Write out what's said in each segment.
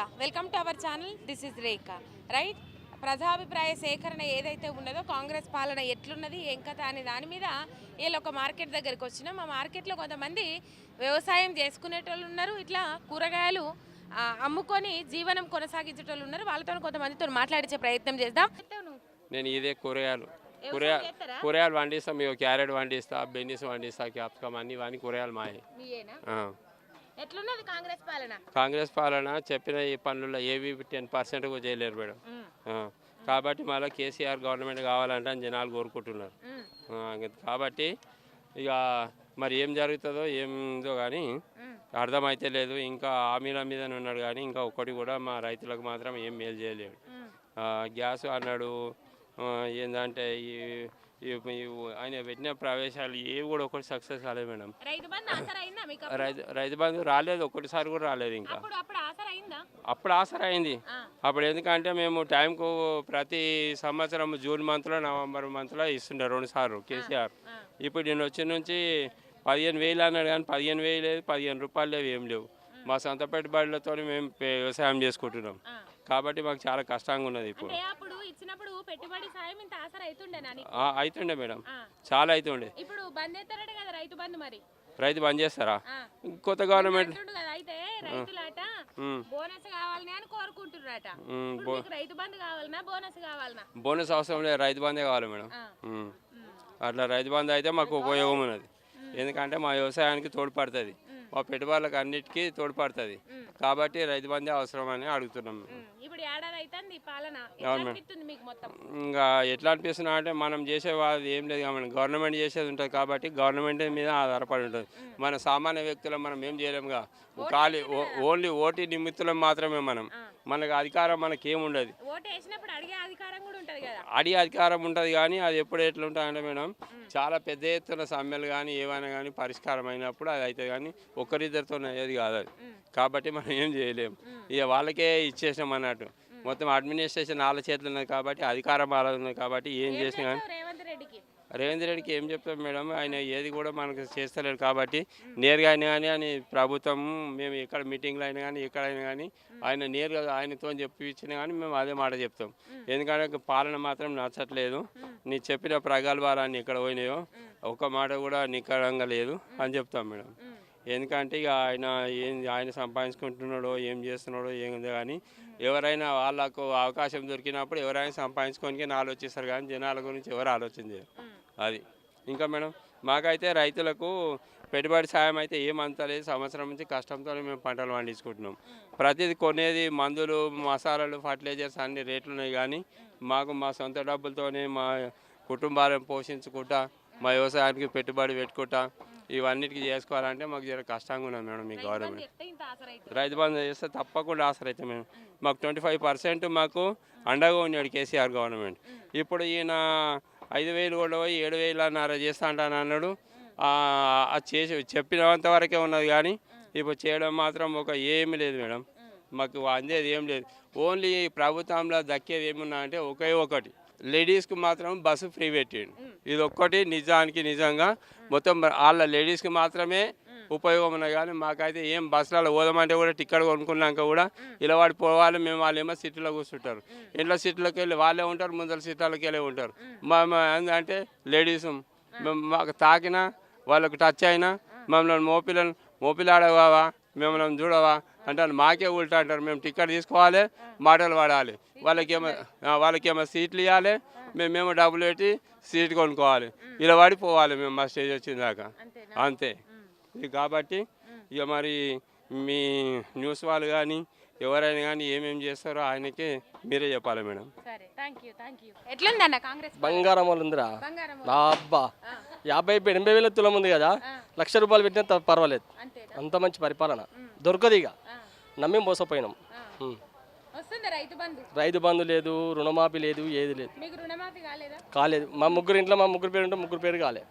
All welcome to our channel. This is Rekha. Right, ప్రజాభిప్రాయ సేకరణ ఏదైతే ఉన్నదో కాంగ్రెస్ పాలన ఎట్లున్నది ఏం కథ అనే దాని మీద వీళ్ళు ఒక మార్కెట్ దగ్గరికి వచ్చినాం. ఆ మార్కెట్లో కొంతమంది వ్యవసాయం చేసుకునేటోళ్ళు ఉన్నారు, ఇట్లా కూరగాయలు అమ్ముకొని జీవనం కొనసాగించేటోళ్ళు ఉన్నారు. వాళ్ళతో కొంతమందితో మాట్లాడించే ప్రయత్నం చేద్దాం. నేను ఇదే కూరగాయలు పండిస్తా. మీకు క్యారెట్ పండిస్తా, బెన్నీస్ పండిస్తా, క్యాప్సికమ్ అన్ని కూరగాయలు మాయే. ఎట్లున్నది కాంగ్రెస్ పాలన? కాంగ్రెస్ పాలన చెప్పిన ఈ పనుల్లో ఏవి 10% కూడా చేయలేరు మేడం. కాబట్టి మళ్ళీ కేసీఆర్ గవర్నమెంట్ కావాలంటే జనాలు కోరుకుంటున్నారు. కాబట్టి ఇక మరి ఏం జరుగుతుందో ఏందో కానీ అర్థమైతే లేదు. ఇంకా హామీల మీదనే ఉన్నాడు కానీ ఇంకా ఒక్కటి కూడా మా రైతులకు మాత్రం ఏం మేలు చేయలేడు. గ్యాస్ అన్నాడు, ఏంటంటే ఆయన పెట్టిన ప్రవేశాలు ఏవి కూడా ఒకటి సక్సెస్ కాలేదు మేడం. రైతు బంధు రాలేదు, ఒకటిసారి కూడా రాలేదు. ఇంకా అప్పుడు ఆసరా అయింది. అప్పుడు ఎందుకంటే మేము టైంకు ప్రతి సంవత్సరం జూన్ మంత్లో నవంబర్ మంత్లో ఇస్తుండే 2 సార్లు కేసీఆర్. ఇప్పుడు నేను వచ్చిన నుంచి 15,000 అన్నాడు కానీ 15,000 లేదు, 15 రూపాయలు లేవు, ఏం లేవు. మా సొంత పెట్టుబడులతో మేము వ్యవసాయం చేసుకుంటున్నాం. కాబట్టి మాకు చాలా కష్టంగా ఉన్నది. ఇప్పుడు అవుతుండే మేడం, చాలా అవుతుండే. రైతు బంద్ చేస్తారా? కొత్త గవర్నమెంట్ బోనస్ అవసరం లేదు, రైతు బందే కావాలి మేడం. అట్లా రైతు బంద్ అయితే మాకు ఉపయోగం ఉన్నది. ఎందుకంటే మా వ్యవసాయానికి తోడ్పడుతుంది, మా పెట్టుబడులకు అన్నిటికీ తోడ్పడుతుంది. కాబట్టి రైతు బందే అవసరం అని అడుగుతున్నాం. ఇంకా ఎట్లా అనిపిస్తున్నా అంటే మనం చేసేది ఏం లేదు కాబట్టి గవర్నమెంట్ చేసేది ఉంటుంది. కాబట్టి గవర్నమెంట్ మీద ఆధారపడి ఉంటుంది. మన సామాన్య వ్యక్తులు మనం ఏం చేయలేముగా. ఖాళీ ఓన్లీ ఓటీ నిమిత్తులం మాత్రమే మనకు అధికారం మనకేముండదు. అడిగే అధికారం ఉంటుంది కానీ అది ఎప్పుడు ఎట్లుంటుందంటే మేడం, చాలా పెద్ద ఎత్తున సమ్మెలు కానీ ఏమైనా కానీ పరిష్కారం అయినప్పుడు అది అవుతుంది కానీ ఒక్కరిద్దరితో అయ్యేది కాదు అది. కాబట్టి మనం ఏం చేయలేము. ఇక వాళ్ళకే ఇచ్చేసాం అన్నట్టు. మొత్తం అడ్మినిస్ట్రేషన్ వాళ్ళ చేతులు ఉన్నది కాబట్టి అధికారం వాళ్ళ ఉన్నది కాబట్టి ఏం చేసినా కానీ రేవంత్ రెడ్డికి ఏం చెప్తాం మేడం, ఆయన ఏది కూడా మనకు చేస్తలేడు. కాబట్టి నేరుగా అయినా కానీ అని ప్రభుత్వం మేము ఎక్కడ మీటింగ్లో అయినా కానీ ఎక్కడైనా కానీ ఆయన నేరుగా ఆయనతో చెప్పించినా కానీ మేము అదే మాట చెప్తాం. ఎందుకంటే పాలన మాత్రం నచ్చట్లేదు. నీ చెప్పిన ప్రగల్భాలన్నీ ఎక్కడ పోయినాయో ఒక్క మాట కూడా నికరంగా లేదు అని చెప్తాం మేడం. ఎందుకంటే ఇక ఆయన సంపాదించుకుంటున్నాడో ఏం చేస్తున్నాడో ఏందో కానీ ఎవరైనా వాళ్ళకు అవకాశం దొరికినప్పుడు ఎవరైనా సంపాదించుకోనికి ఆలోచిస్తారు కానీ జనాల గురించి ఎవరు ఆలోచన చేయరు. అది ఇంకా మేడం, మాకైతే రైతులకు పెట్టుబడి సాయం అయితే ఏమంతలేదు. సంవత్సరం నుంచి కష్టంతో మేము పంటలు పండించుకుంటున్నాం. ప్రతిదీ కొనేది మందులు, మసాలాలు, ఫర్టిలైజర్స్ అన్ని రేట్లు ఉన్నాయి కానీ మాకు మా సొంత డబ్బులతోనే మా కుటుంబాలను పోషించుకుంటా మా వ్యవసాయానికి పెట్టుబడి పెట్టుకుంటా ఇవన్నిటికీ చేసుకోవాలంటే మాకు జర కష్టంగా ఉన్నది మేడం. మీ గవర్నమెంట్ రైతు బంధు చేస్తే తప్పకుండా ఆసరా అయితే మేము మాకు 25% మాకు అండగా ఉన్నాడు కేసీఆర్ గవర్నమెంట్. ఇప్పుడు ఈయన 5,000 కూడా 7,000 చేస్తా అన్నాడు. అది చేసి చెప్పినంత వరకే ఉన్నది కానీ ఇప్పుడు చేయడం మాత్రం ఏమీ లేదు మేడం. మాకు అందేది ఏం లేదు. ఓన్లీ ప్రభుత్వంలో దక్కేది ఏమున్నా అంటే ఒకటి లేడీస్కి మాత్రం బస్సు ఫ్రీ పెట్టిండు. ఇది ఒక్కటి నిజంగా మొత్తం వాళ్ళ లేడీస్కి మాత్రమే ఉపయోగం ఉన్నాయి కానీ మాకైతే ఏం బస్సులలో పోదామంటే కూడా టికెట్ కొనుక్కున్నాక కూడా ఇలా వాడు పోవాలి. మేము వాళ్ళేమో సీట్లో కూర్చుంటారు, ఇంట్లో సీట్లోకి వెళ్ళి వాళ్ళే ఉంటారు, ముందర సీట్లకి వెళ్ళి ఉంటారు. అంటే లేడీస్ మాకు తాకినా వాళ్ళకు టచ్ అయినా మమ్మల్ని మోపిలాడవా మిమ్మల్ని చూడవా అంటారు. మాకే ఉల్టా అంటారు. మేము టికెట్ తీసుకోవాలి, మాటలు పడాలి. వాళ్ళకేమో సీట్లు ఇవ్వాలి, మేమేమో డబ్బులు పెట్టి సీట్ కొనుక్కోవాలి. ఇలా పడిపోవాలి మేము మా స్టేజ్ వచ్చిందాక అంతే. కాబట్టి ఇక మరి మీ న్యూస్ వాళ్ళు కానీ ఎవరైనా కానీ ఏమేమి చేస్తారో ఆయనకి మీరే చెప్పాలి మేడం. బంగారం వాళ్ళు ఉందిరా అబ్బా, 50,000 తులం ఉంది కదా, ₹1,00,000 పెట్టినా పర్వాలేదు. అంత మంచి పరిపాలన దొరకదు. ఇక నమ్మి మోసపోయినాం. రైతు బంధు లేదు, రుణమాఫీ లేదు, ఏది లేదు, కాలేదు. మా ముగ్గురు పేరు ఉంటే ముగ్గురు పేరు కాలేదు.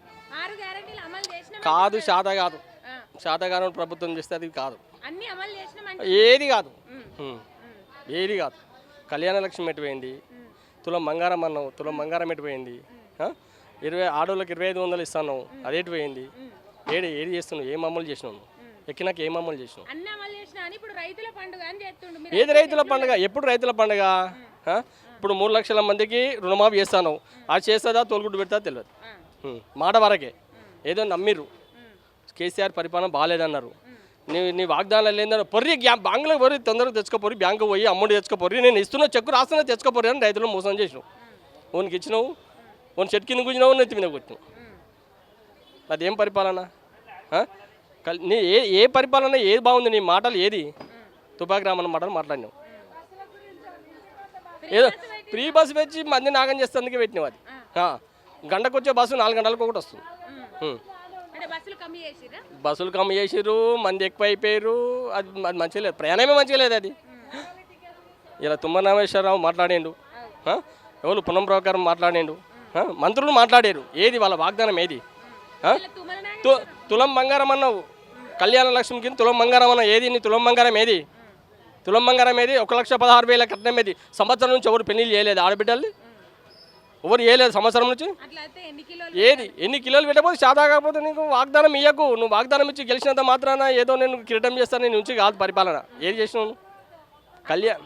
శాతగానం ప్రభుత్వం చేస్తే అది కాదు, ఏది కాదు. కళ్యాణ లక్ష్మి ఎటుపోయింది? తులం బంగారం అన్నావు, తులం బంగారం ఎటుపోయింది? 20 ఆడోళ్ళకి 2,500 ఇస్తాను, అదేటిపోయింది? ఏది చేస్తున్నావు? ఏం అమలు చేసినావు? ఎక్కినాక ఏం అమలు చేసినావు? ఇప్పుడు రైతుల పండుగ అని చేస్తుండు మీరు. ఏది రైతుల పండుగ? ఎప్పుడు రైతుల పండుగ? ఇప్పుడు 3 లక్షల మందికి రుణమాఫీ చేస్తాను, అది చేస్తుందా తోలుగుడ్డు పెడతా తెలియదు. మాట వరకే ఏదో నమ్మిర్రు. కేసీఆర్ పరిపాలన బాగాలేదన్నారు. నీ వాగ్దానాలు ఏందన్నా పొర్రి బ్యాంకులో పోయి తొందరగా తెచ్చుకోపోరి, బ్యాంకు పోయి అమౌంట్ తెచ్చుకోపోరి, నేను ఇస్తున్న చెక్కు రాస్తున్నా తెచ్చుకోపోరి అని రైతులు మోసం చేసినావు. ఓనికి ఇచ్చినావు, ఓన్ చెట్టు కింద కూర్చున్నావు, నెత్తి మీద కూర్చున్నావు. అదేం పరిపాలన? నీ ఏ పరిపాలన ఏది బాగుంది? నీ మాటలు ఏది? తుపాకి రామన్న మాటలు మాట్లాడినావు. ఏదో ఫ్రీ బస్సు పెంచి మంది నాగం చేస్తేందుకే పెట్టినావు. అది గంటకు వచ్చే బస్సు 4 గంటలకు ఒకటి వస్తుంది. బస్సులు కమ్మి చేసిర్రు, మంది ఎక్కువ అయిపోయారు. అది మంచిగా లేదు, ప్రయాణమే మంచిగా లేదు. అది ఇలా తుమ్మల నాగేశ్వరరావు మాట్లాడిండు, ఎవరు పునం ప్రకారం మాట్లాడిండు, మంత్రులు మాట్లాడారు. ఏది వాళ్ళ వాగ్దానం? ఏది? తులం బంగారం అన్నావు, కళ్యాణ లక్ష్మి కింద తులం బంగారం అన్నావు. ఏది నీ తులం బంగారం? ఏది తులం బంగారం? ఏది 1,16,000 కట్నం? ఏది? సంవత్సరం నుంచి ఎవరు పెళ్లి చేయలేదు ఆడబిడ్డల్ని, ఎవరు చేయలేదు సంవత్సరం నుంచి. ఏది ఎన్ని కిలోలు పెట్టకపోతే శాతా కాకపోతే నీకు వాగ్దానం ఇయ్యకు. నువ్వు వాగ్దానం ఇచ్చి గెలిచినంత మాత్రాన ఏదో నేను కిరీటం చేస్తాను, నేను నుంచి కాదు పరిపాలన. ఏది చేసినావు? కళ్యాణ్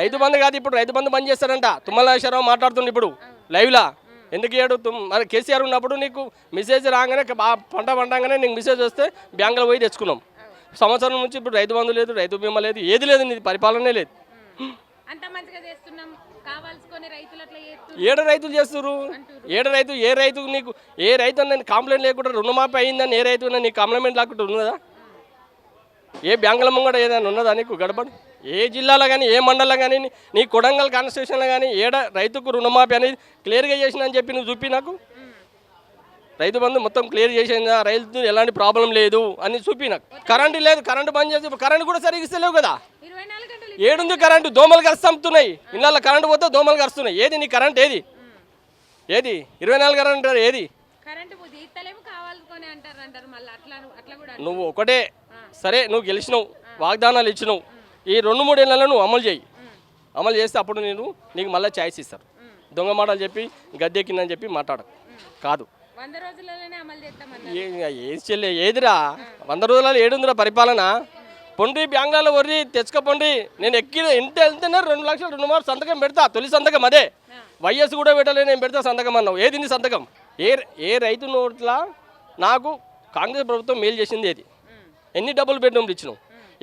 రైతు బంధు కాదు, ఇప్పుడు రైతు బంధు బంద్ చేస్తారంట. తుమ్మల నాగేశ్వరరావు మాట్లాడుతుంది ఇప్పుడు లైవ్లా. ఎందుకు ఇయ్యాడు? మరి కేసీఆర్ ఉన్నప్పుడు నీకు మెసేజ్ రాగానే పంట పండగానే నీకు మెసేజ్ వస్తే బ్యాంకులో పోయి తెచ్చుకున్నాం. సంవత్సరం నుంచి ఇప్పుడు రైతు బంధు లేదు, రైతు బీమా లేదు, ఏది లేదు, నీది పరిపాలనే లేదు. ఏడ రైతులు చేస్తున్నారు? ఏ రైతు నీకు ఏ రైతు నేను కంప్లైంట్ లేకుండా రుణమాఫీ అయిందని ఏ రైతు నీకు కంప్లైంట్ లేకుండా ఉన్నదా? ఏ బ్యాంకుల ముంగడ ఏదైనా ఉన్నదా నీకు గడబడి? ఏ జిల్లాలో కానీ ఏ మండలంలో కానీ నీ కొడంగల్ కాన్స్టిట్యూషన్లో కానీ ఏడ రైతుకు రుణమాఫీ అనేది క్లియర్గా చేసిందని చెప్పి నువ్వు చూపి నాకు. రైతు బంధు మొత్తం క్లియర్ చేసిందా, రైతు ఎలాంటి ప్రాబ్లం లేదు అని చూపి నాకు. కరెంటు లేదు, కరెంటు బంద్ చేసి కరెంటు కూడా సరిగ్గా ఇస్తలేవు కదా. ఏడుంది కరెంటు? దోమలు కరుస్తున్నాయి ఇళ్ళ, కరెంటు పోతే దోమలు కరుస్తున్నాయి. ఏది నీ కరెంట్? ఏది 24 కరెంట్ ఏది? నువ్వు ఒకటే సరే, నువ్వు గెలిచినావు, వాగ్దానాలు ఇచ్చినావు, ఈ 2-3 ఏళ్ళలో నువ్వు అమలు చేయి. అమలు చేస్తే అప్పుడు నీకు మళ్ళీ ఛాయిస్ ఇస్తారు. దొంగ మాటలు చెప్పి గద్దెక్కిందని చెప్పి మాట్లాడకు. కాదు ఏది చెల్లె ఏదిరా 100 రోజులలో ఏడుందిరా పరిపాలన? పొండి బ్యాంకులలో వర్రి తెచ్చుకోపోండి. నేను ఇంటి వెళ్తేనే 2 లక్షలు రుణమాఫీ సంతకం పెడతా. తొలి సంతకం అదే. వైఎస్ కూడా పెట్టలే, నేను పెడతా సంతకం అన్నావు. ఏది నీ సంతకం? ఏ రైతు నోట్ల నాకు కాంగ్రెస్ ప్రభుత్వం మేలు చేసింది ఏది? ఎన్ని డబుల్ బెడ్రూమ్లు ఇచ్చినావు?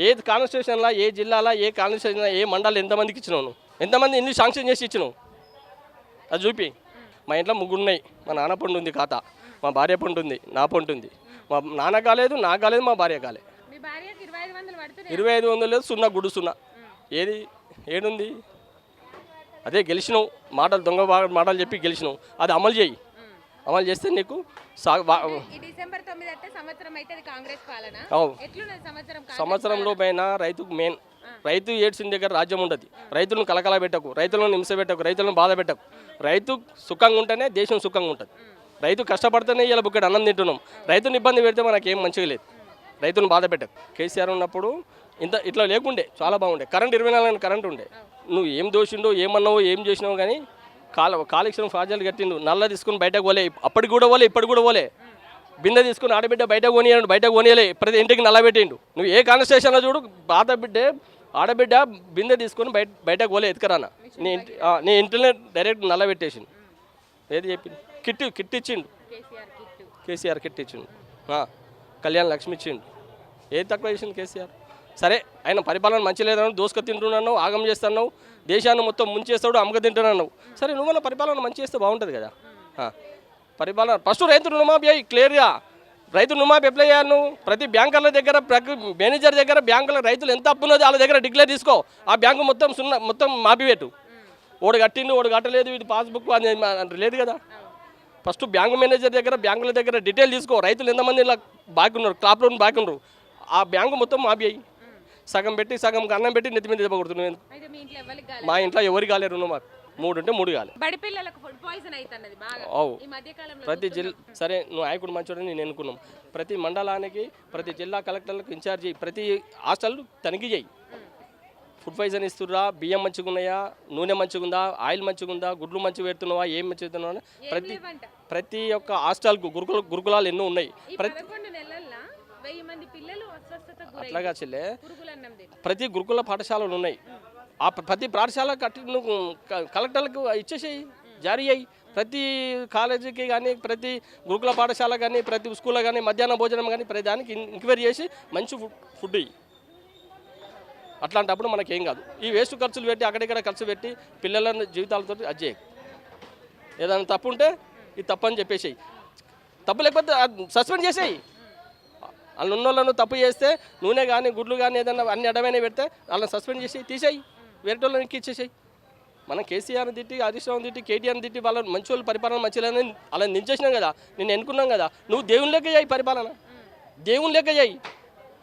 ఏ కాన్స్టిట్యూషన్లో, ఏ జిల్లాలో, ఏ కాన్స్టిట్యూషన్లో, ఏ మండలం ఎంతమందికి ఇచ్చినావు? నువ్వు ఎంతమంది ఎన్ని శాంక్షన్ చేసి ఇచ్చినావు? అది చూపి. మా ఇంట్లో 3 ఉన్నాయి. మా నాన్న పండు ఉంది ఖాతా, మా భార్య పండు ఉంది, నా పండు ఉంది. మా నాన్న కాలేదు, నాకు కాలేదు, మా భార్య కాలేదు. 2500 లేదు, 0 గుడు 0. ఏడుంది? అదే గెలిచినావు. మాటలు దొంగ మాటలు చెప్పి గెలిచినావు. అది అమలు చేయి. అమలు చేస్తే నీకు సంవత్సరంలో పైన రైతుకు మెయిన్. రైతు ఏడ్చిన దగ్గర రాజ్యం ఉండదు. రైతులను కలకల పెట్టకు, రైతులను హింస పెట్టకు, రైతులను బాధ పెట్టకు. రైతు సుఖంగా ఉంటేనే దేశం సుఖంగా ఉంటుంది. రైతు కష్టపడితేనే ఇలా బుక్కడు అన్నం తింటున్నాం. రైతుని ఇబ్బంది పెడితే మనకేం మంచిగా లేదు. రైతును బాధ పెట్టకు. కేసీఆర్ ఉన్నప్పుడు ఇట్లా లేకుండే, చాలా బాగుండే. కరెంట్ 24 కరెంట్ ఉండే. నువ్వు ఏం దోషిండో, ఏమన్నావో, ఏం చేసినావు కానీ కాళేశ్వరం ప్రాజెక్ట్ కట్టిండు. నల్ల తీసుకుని బయటకు పోలే. అప్పటికి కూడా పోలే, ఇప్పటికి కూడా పోలే. బిందె తీసుకుని ఆడబిడ్డ బయటకు కొనియాడు, బయటకు కొనియలే. ప్రతి ఇంటికి నల్ల పెట్టిండు. నువ్వు ఏ కాన్స్టిట్యూషన్లో చూడు, ఆడబిడ్డ బిందె తీసుకొని బయటకు పోలే ఎత్తుకరానా. నీ ఇంటినే డైరెక్ట్ నల్ల పెట్టేసిండు. ఏది చెప్పింది? కిట్ ఇచ్చిండు. కేసీఆర్ కిట్ ఇచ్చిండు. కళ్యాణ లక్ష్మి ఇచ్చిండు. ఏది తక్కువ చేసిండు కేసీఆర్? సరే, ఆయన పరిపాలన మంచి లేదన్నావు, దోసుక తింటున్నావు, ఆగం చేస్తున్నావు, దేశాన్ని మొత్తం ముంచేస్తాడు, అమ్మక తింటున్నావు. సరే, నువ్వు పరిపాలన మంచి చేస్తే బాగుంటుంది కదా. పరిపాలన ఫస్ట్ రైతు రుణమాఫీ అయ్యి క్లియర్గా. రైతు రుణమాఫీ అప్లై చేయాలి. నువ్వు ప్రతి బ్యాంకుల దగ్గర, మేనేజర్ దగ్గర, బ్యాంకుల రైతులు ఎంత అప్పు ఉన్నదో వాళ్ళ దగ్గర డిక్లేర్ తీసుకో. ఆ బ్యాంకు మొత్తం మాఫీ పెట్టు. ఓడి కట్టిండు, ఓడి కట్టలేదు, వీటి పాస్బుక్ అది లేదు కదా. ఫస్ట్ బ్యాంకు మేనేజర్ దగ్గర, బ్యాంకుల దగ్గర డీటెయిల్ తీసుకో. రైతులు ఎంతమంది ఇలా బాకీ ఉన్నారు, క్రాప్ లోన్ బాకీ ఉన్నారు. ఆ బ్యాంకు మొత్తం మాఫీ అయ్యి సగం పెట్టి సగం అన్నం పెట్టి నెత్తి మీద దెబ్బకొడుతున్నావు. మా ఇంట్లో ఎవరికి కాలేదు రుణమాఫీ. 3 ఉంటే 3 కాలేదు. ప్రతి జిల్లా సరే, నువ్వు నాయకుడు మంచోడని నేను ఎన్నుకున్నాం. ప్రతి మండలానికి, ప్రతి జిల్లా కలెక్టర్లకు ఇన్ఛార్జి, ప్రతి హాస్టల్ తనిఖీ చేయి. ఫుడ్ పాయిజన్ ఇస్తుర్రా, బియ్యం మంచిగా ఉన్నాయా, నూనె మంచిగా ఉందా, ఆయిల్ మంచిగా ఉందా, గుడ్లు మంచిగా పెడుతున్నావా, ఏం మంచిగా పెడుతున్నావా. ప్రతి ఒక్క హాస్టల్కు గురుకులాలు ఎన్నో ఉన్నాయి. ఉష్ణోగ్రత అట్లాగా చెల్లె పురుగులు అన్నం తిని. ప్రతి గురుకుల పాఠశాలలు ఉన్నాయి. ఆ ప్రతి పాఠశాల కట్టి నువ్వు కలెక్టర్లకు ఇచ్చేసేయి, జారీ అయ్యి ప్రతి కాలేజీకి కానీ ప్రతి గురుకుల పాఠశాల కానీ ప్రతి స్కూల్లో కానీ మధ్యాహ్న భోజనం కానీ ప్రతి దానికి ఎంక్వైరీ చేసి మంచి ఫుడ్ ఇయ్యి. అట్లాంటప్పుడు మనకేం కాదు. ఈ వేస్ట్ ఖర్చులు పెట్టి అక్కడిక్కడ ఖర్చు పెట్టి పిల్లల జీవితాలతో అది చేయి. ఏదైనా తప్పు ఉంటే ఇది తప్పు అని చెప్పేసేయి. తప్పు లేకపోతే సస్పెండ్ చేసేయి. వాళ్ళు ఉన్నోళ్ళను తప్పు చేస్తే నూనె కానీ గుడ్లు కానీ ఏదైనా అన్ని అడ్డమైన పెడితే వాళ్ళని సస్పెండ్ చేసి తీసేయి, వేరే వాళ్ళని ఎక్కిచ్చేసేయి. మనం కేసీఆర్ని తిట్టి హరీష్ రావుని తిట్టి కేటీఆర్ని తిట్టి వాళ్ళ మంచి వాళ్ళు పరిపాలన మంచిదని అలా నిలిచేసినాం కదా, నేను ఎన్నుకున్నాం కదా. నువ్వు దేవుని లెక్క చేయి పరిపాలన, దేవుని లెక్క చేయి.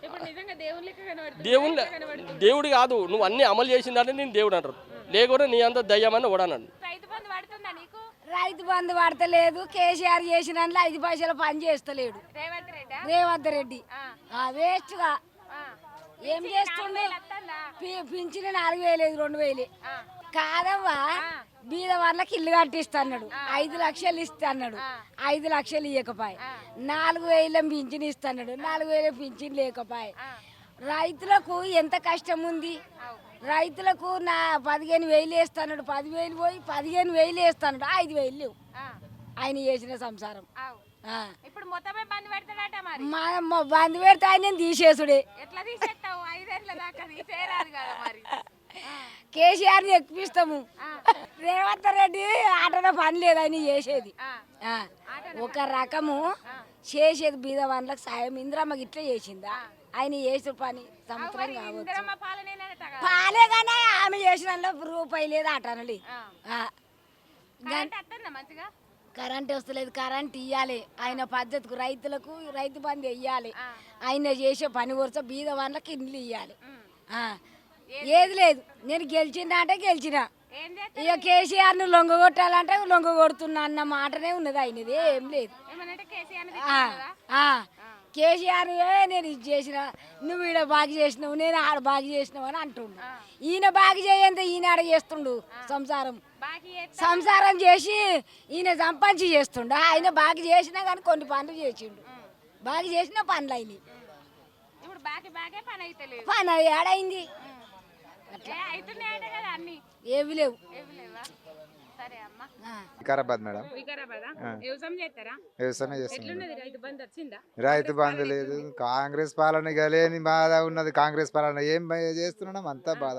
ఇప్పుడు నిజంగా దేవుని లెక్క కనబడుతుంది. దేవుడు కాదు, నువ్వు అన్ని అమలు చేసిందంటే నేను దేవుడు అంటారు, లేకుండా నీ అంత దయ్యమని ఓడన్నాడు. రైతు బంధు పడుతుందా నీకు? రైతు బంధు పడతలేదు. కేసీఆర్ చేసిన 5 పైసలు పని చేస్తలేడు రేవంత్ రెడ్డి. వేస్ట్గా ఏం చేస్తుండే? పింఛన్ 4,000 2,000 కాదవ్వా. బీద వాళ్ళకి ఇల్లు కట్టిస్తున్నాడు, 5 లక్షలు ఇస్తున్నాడు, 5 లక్షలు ఇవ్వకపోయి 4,000 పింఛన్ ఇస్తున్నాడు, 4,000 పింఛన్ లేకపోయి. రైతులకు ఎంత కష్టం ఉంది. రైతులకు 15,000 వేస్తున్నాడు, 10,000 పోయి 15,000 వేస్తున్నాడు, 5,000 లేవు ఆయన చేసిన సంసారం. ఇప్పుడు మొత్తమే బంద్ పెడతాడట. మరి బంద్ పెడితే ఆయన తీసేసుడే. ఎట్లా తీసేస్తావు? 5 ఏళ్ల దాకా తీసేరాదు కదా మరి. కేసీఆర్ని ఎక్కిపిస్తాము. రేవంత్ రెడ్డి ఆటలో పని లేదు ఆయన చేసేది. ఒక రకము చేసేది బీద వాళ్ళకి సాయం. ఇందిరమ్మకి ఇట్లా చేసిందా? ఆయన చేసే పని సంవత్సరం కావచ్చు. పాలే కానీ ఆమె చేసిన రూపాయి లేదు ఆటనలేదు. కరెంట్ వస్తలేదు, కరెంట్ ఇవ్వాలి ఆయన పద్ధతికి. రైతులకు రైతు బంధు ఇవ్వాలి. ఆయన చేసే పని వరుస బీద వాళ్ళకి ఇండ్లు ఇవ్వాలి. ఏది లేదు. నేను గెలిచినా అంటే గెలిచిన, ఇక కేసీఆర్ను లొంగ కొట్టాలంటే లొంగ కొడుతున్నా అన్న మాటనే ఉన్నది ఆయనది. ఏం లేదు. కేసీఆర్ నేను ఇది చేసిన, నువ్వు ఈడ బాగా చేసినావు, నేను ఆడ బాగా చేసినావు అని అంటుండు. ఈయన బాగా చేయంత ఈయన ఆడ చేస్తుండు సంసారం చేసి ఈయన సంపాదించి చేస్తుండు. ఆయన బాగా చేసినా కానీ కొన్ని పనులు చేసిండు, బాగా చేసిన పనులు అయినాయి. పని ఏడైంది ఏవి లేవు. వికారాబాద్ మేడం. వ్యవసాయం చేస్తుంది. రైతు బంధు లేదు, కాంగ్రెస్ పాలన లేని బాధ ఉన్నది. కాంగ్రెస్ పాలన ఏం చేస్తున్నాం అంతా బాధ.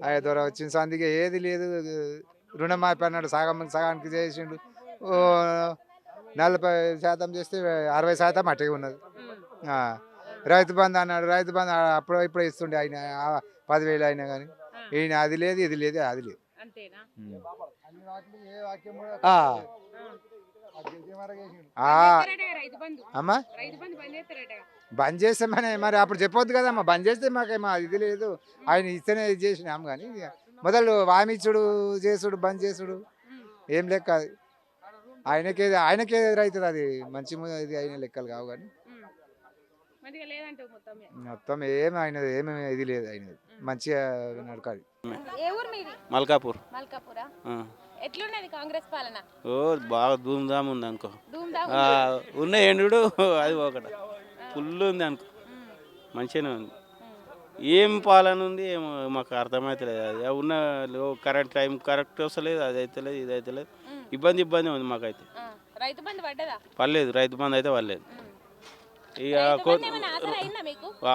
5 వచ్చిన సందిగా ఏది లేదు. రుణమాఫీ అన్నాడు, సగానికి చేసిండు. 40% చేస్తే 60% అట్టే ఉన్నది. రైతు బంధు అన్నాడు, రైతు బంధు అప్పుడు ఇప్పుడు ఇస్తుండే ఆయన 10,000 అయినా కానీ ఈయన అది లేదు ఇది లేదు అది లేదు. అమ్మా బంద్ చేస్తామని మరి అప్పుడు చెప్పొద్దు కదమ్మా. బంద్ చేస్తే మాకేమో ఇది లేదు, ఆయన ఇస్తేనే ఇది చేసినాం. కానీ మొదలు వామిచ్చుడు చేసుడు బంద్ చేసుడు ఏం లెక్క అది. ఆయనకే ఎదురవుతుంది. అది మంచి ఇది అయిన లెక్కలు కావు. కానీ మొత్తం ఏమి అయినది ఏమి ఇది లేదు. అయినది మంచిగా నడకాలి. మల్కాపూర్. ఎట్లున్నది కాంగ్రెస్ పాలన? ఓ బాగా ధూమ్ధామ్ ఉంది అనుకో. ఉన్న ఎండు అది ఒకటి ఫుల్ ఉంది అనుకో, మంచిగానే ఉంది. ఏం పాలన ఉంది ఏమో మాకు అర్థమవుతలేదు. అది ఉన్న కరెంట్ టైం కరెక్ట్ వస్తలేదు, అది అయితలేదు ఇది అయితలేదు. ఇబ్బంది ఉంది మాకైతే. రైతు బంధు పడ్డదా? పర్లేదు, రైతు బంధు అయితే పర్లేదు. ఇక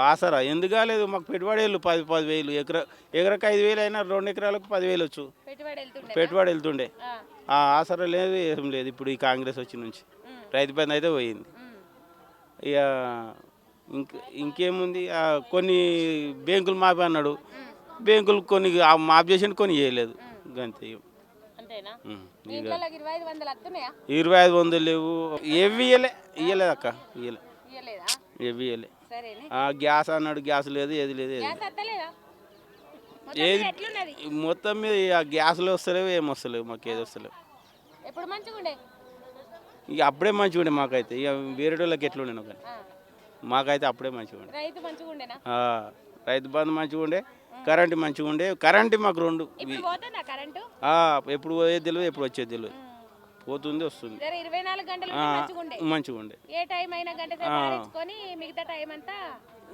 ఆసరా ఎందుకు కాలేదు? మాకు పెట్టుబడి 10,000 ఎకరకు 5,000 అయినా 2 ఎకరాలకు 10,000 వచ్చు. పెట్టుబడి వెళ్తుండే. ఆసరా లేదు, ఏం లేదు. ఇప్పుడు ఈ కాంగ్రెస్ వచ్చి నుంచి రైతు బంధు అయితే పోయింది. ఇక ఇంకేముంది? కొన్ని బ్యాంకులు మాపి అన్నాడు, బ్యాంకులు కొన్ని మాఫ్ చేసిండు, కొన్ని చేయలేదు. అంతే. 2,500 లేవు. ఏవి ఇయ్యలేదు అక్క, ఏవి ఇయ్యలే. గ్యాస్ అన్నాడు, గ్యాస్ లేదు, ఏది లేదు. ఏది మొత్తం మీద గ్యాస్లో వస్తలేవు, ఏం వస్తలేవు, మాకు ఏది వస్తలేవు. ఇక అప్పుడే మంచిగా ఉండే మాకైతే. ఇక వేరే వాళ్ళకి ఎట్లుండే కానీ మాకైతే అప్పుడే మంచిగా ఉండే. రైతు బంధు మంచిగా ఉండే, కరెంట్ మంచిగా ఉండే. కరెంట్ మాకు 2 ఎప్పుడు పోయేది తెలియదు, ఎప్పుడు వచ్చేది తెలియదు. పోతుంది వస్తుంది. జర 24 గంటలు ఆ, ఉంటే మంచిగుండే. మంచిగా ఉండే ఏ టైం అయినా గంట సేపు ఆడించుకొని మిగతా టైం అంతా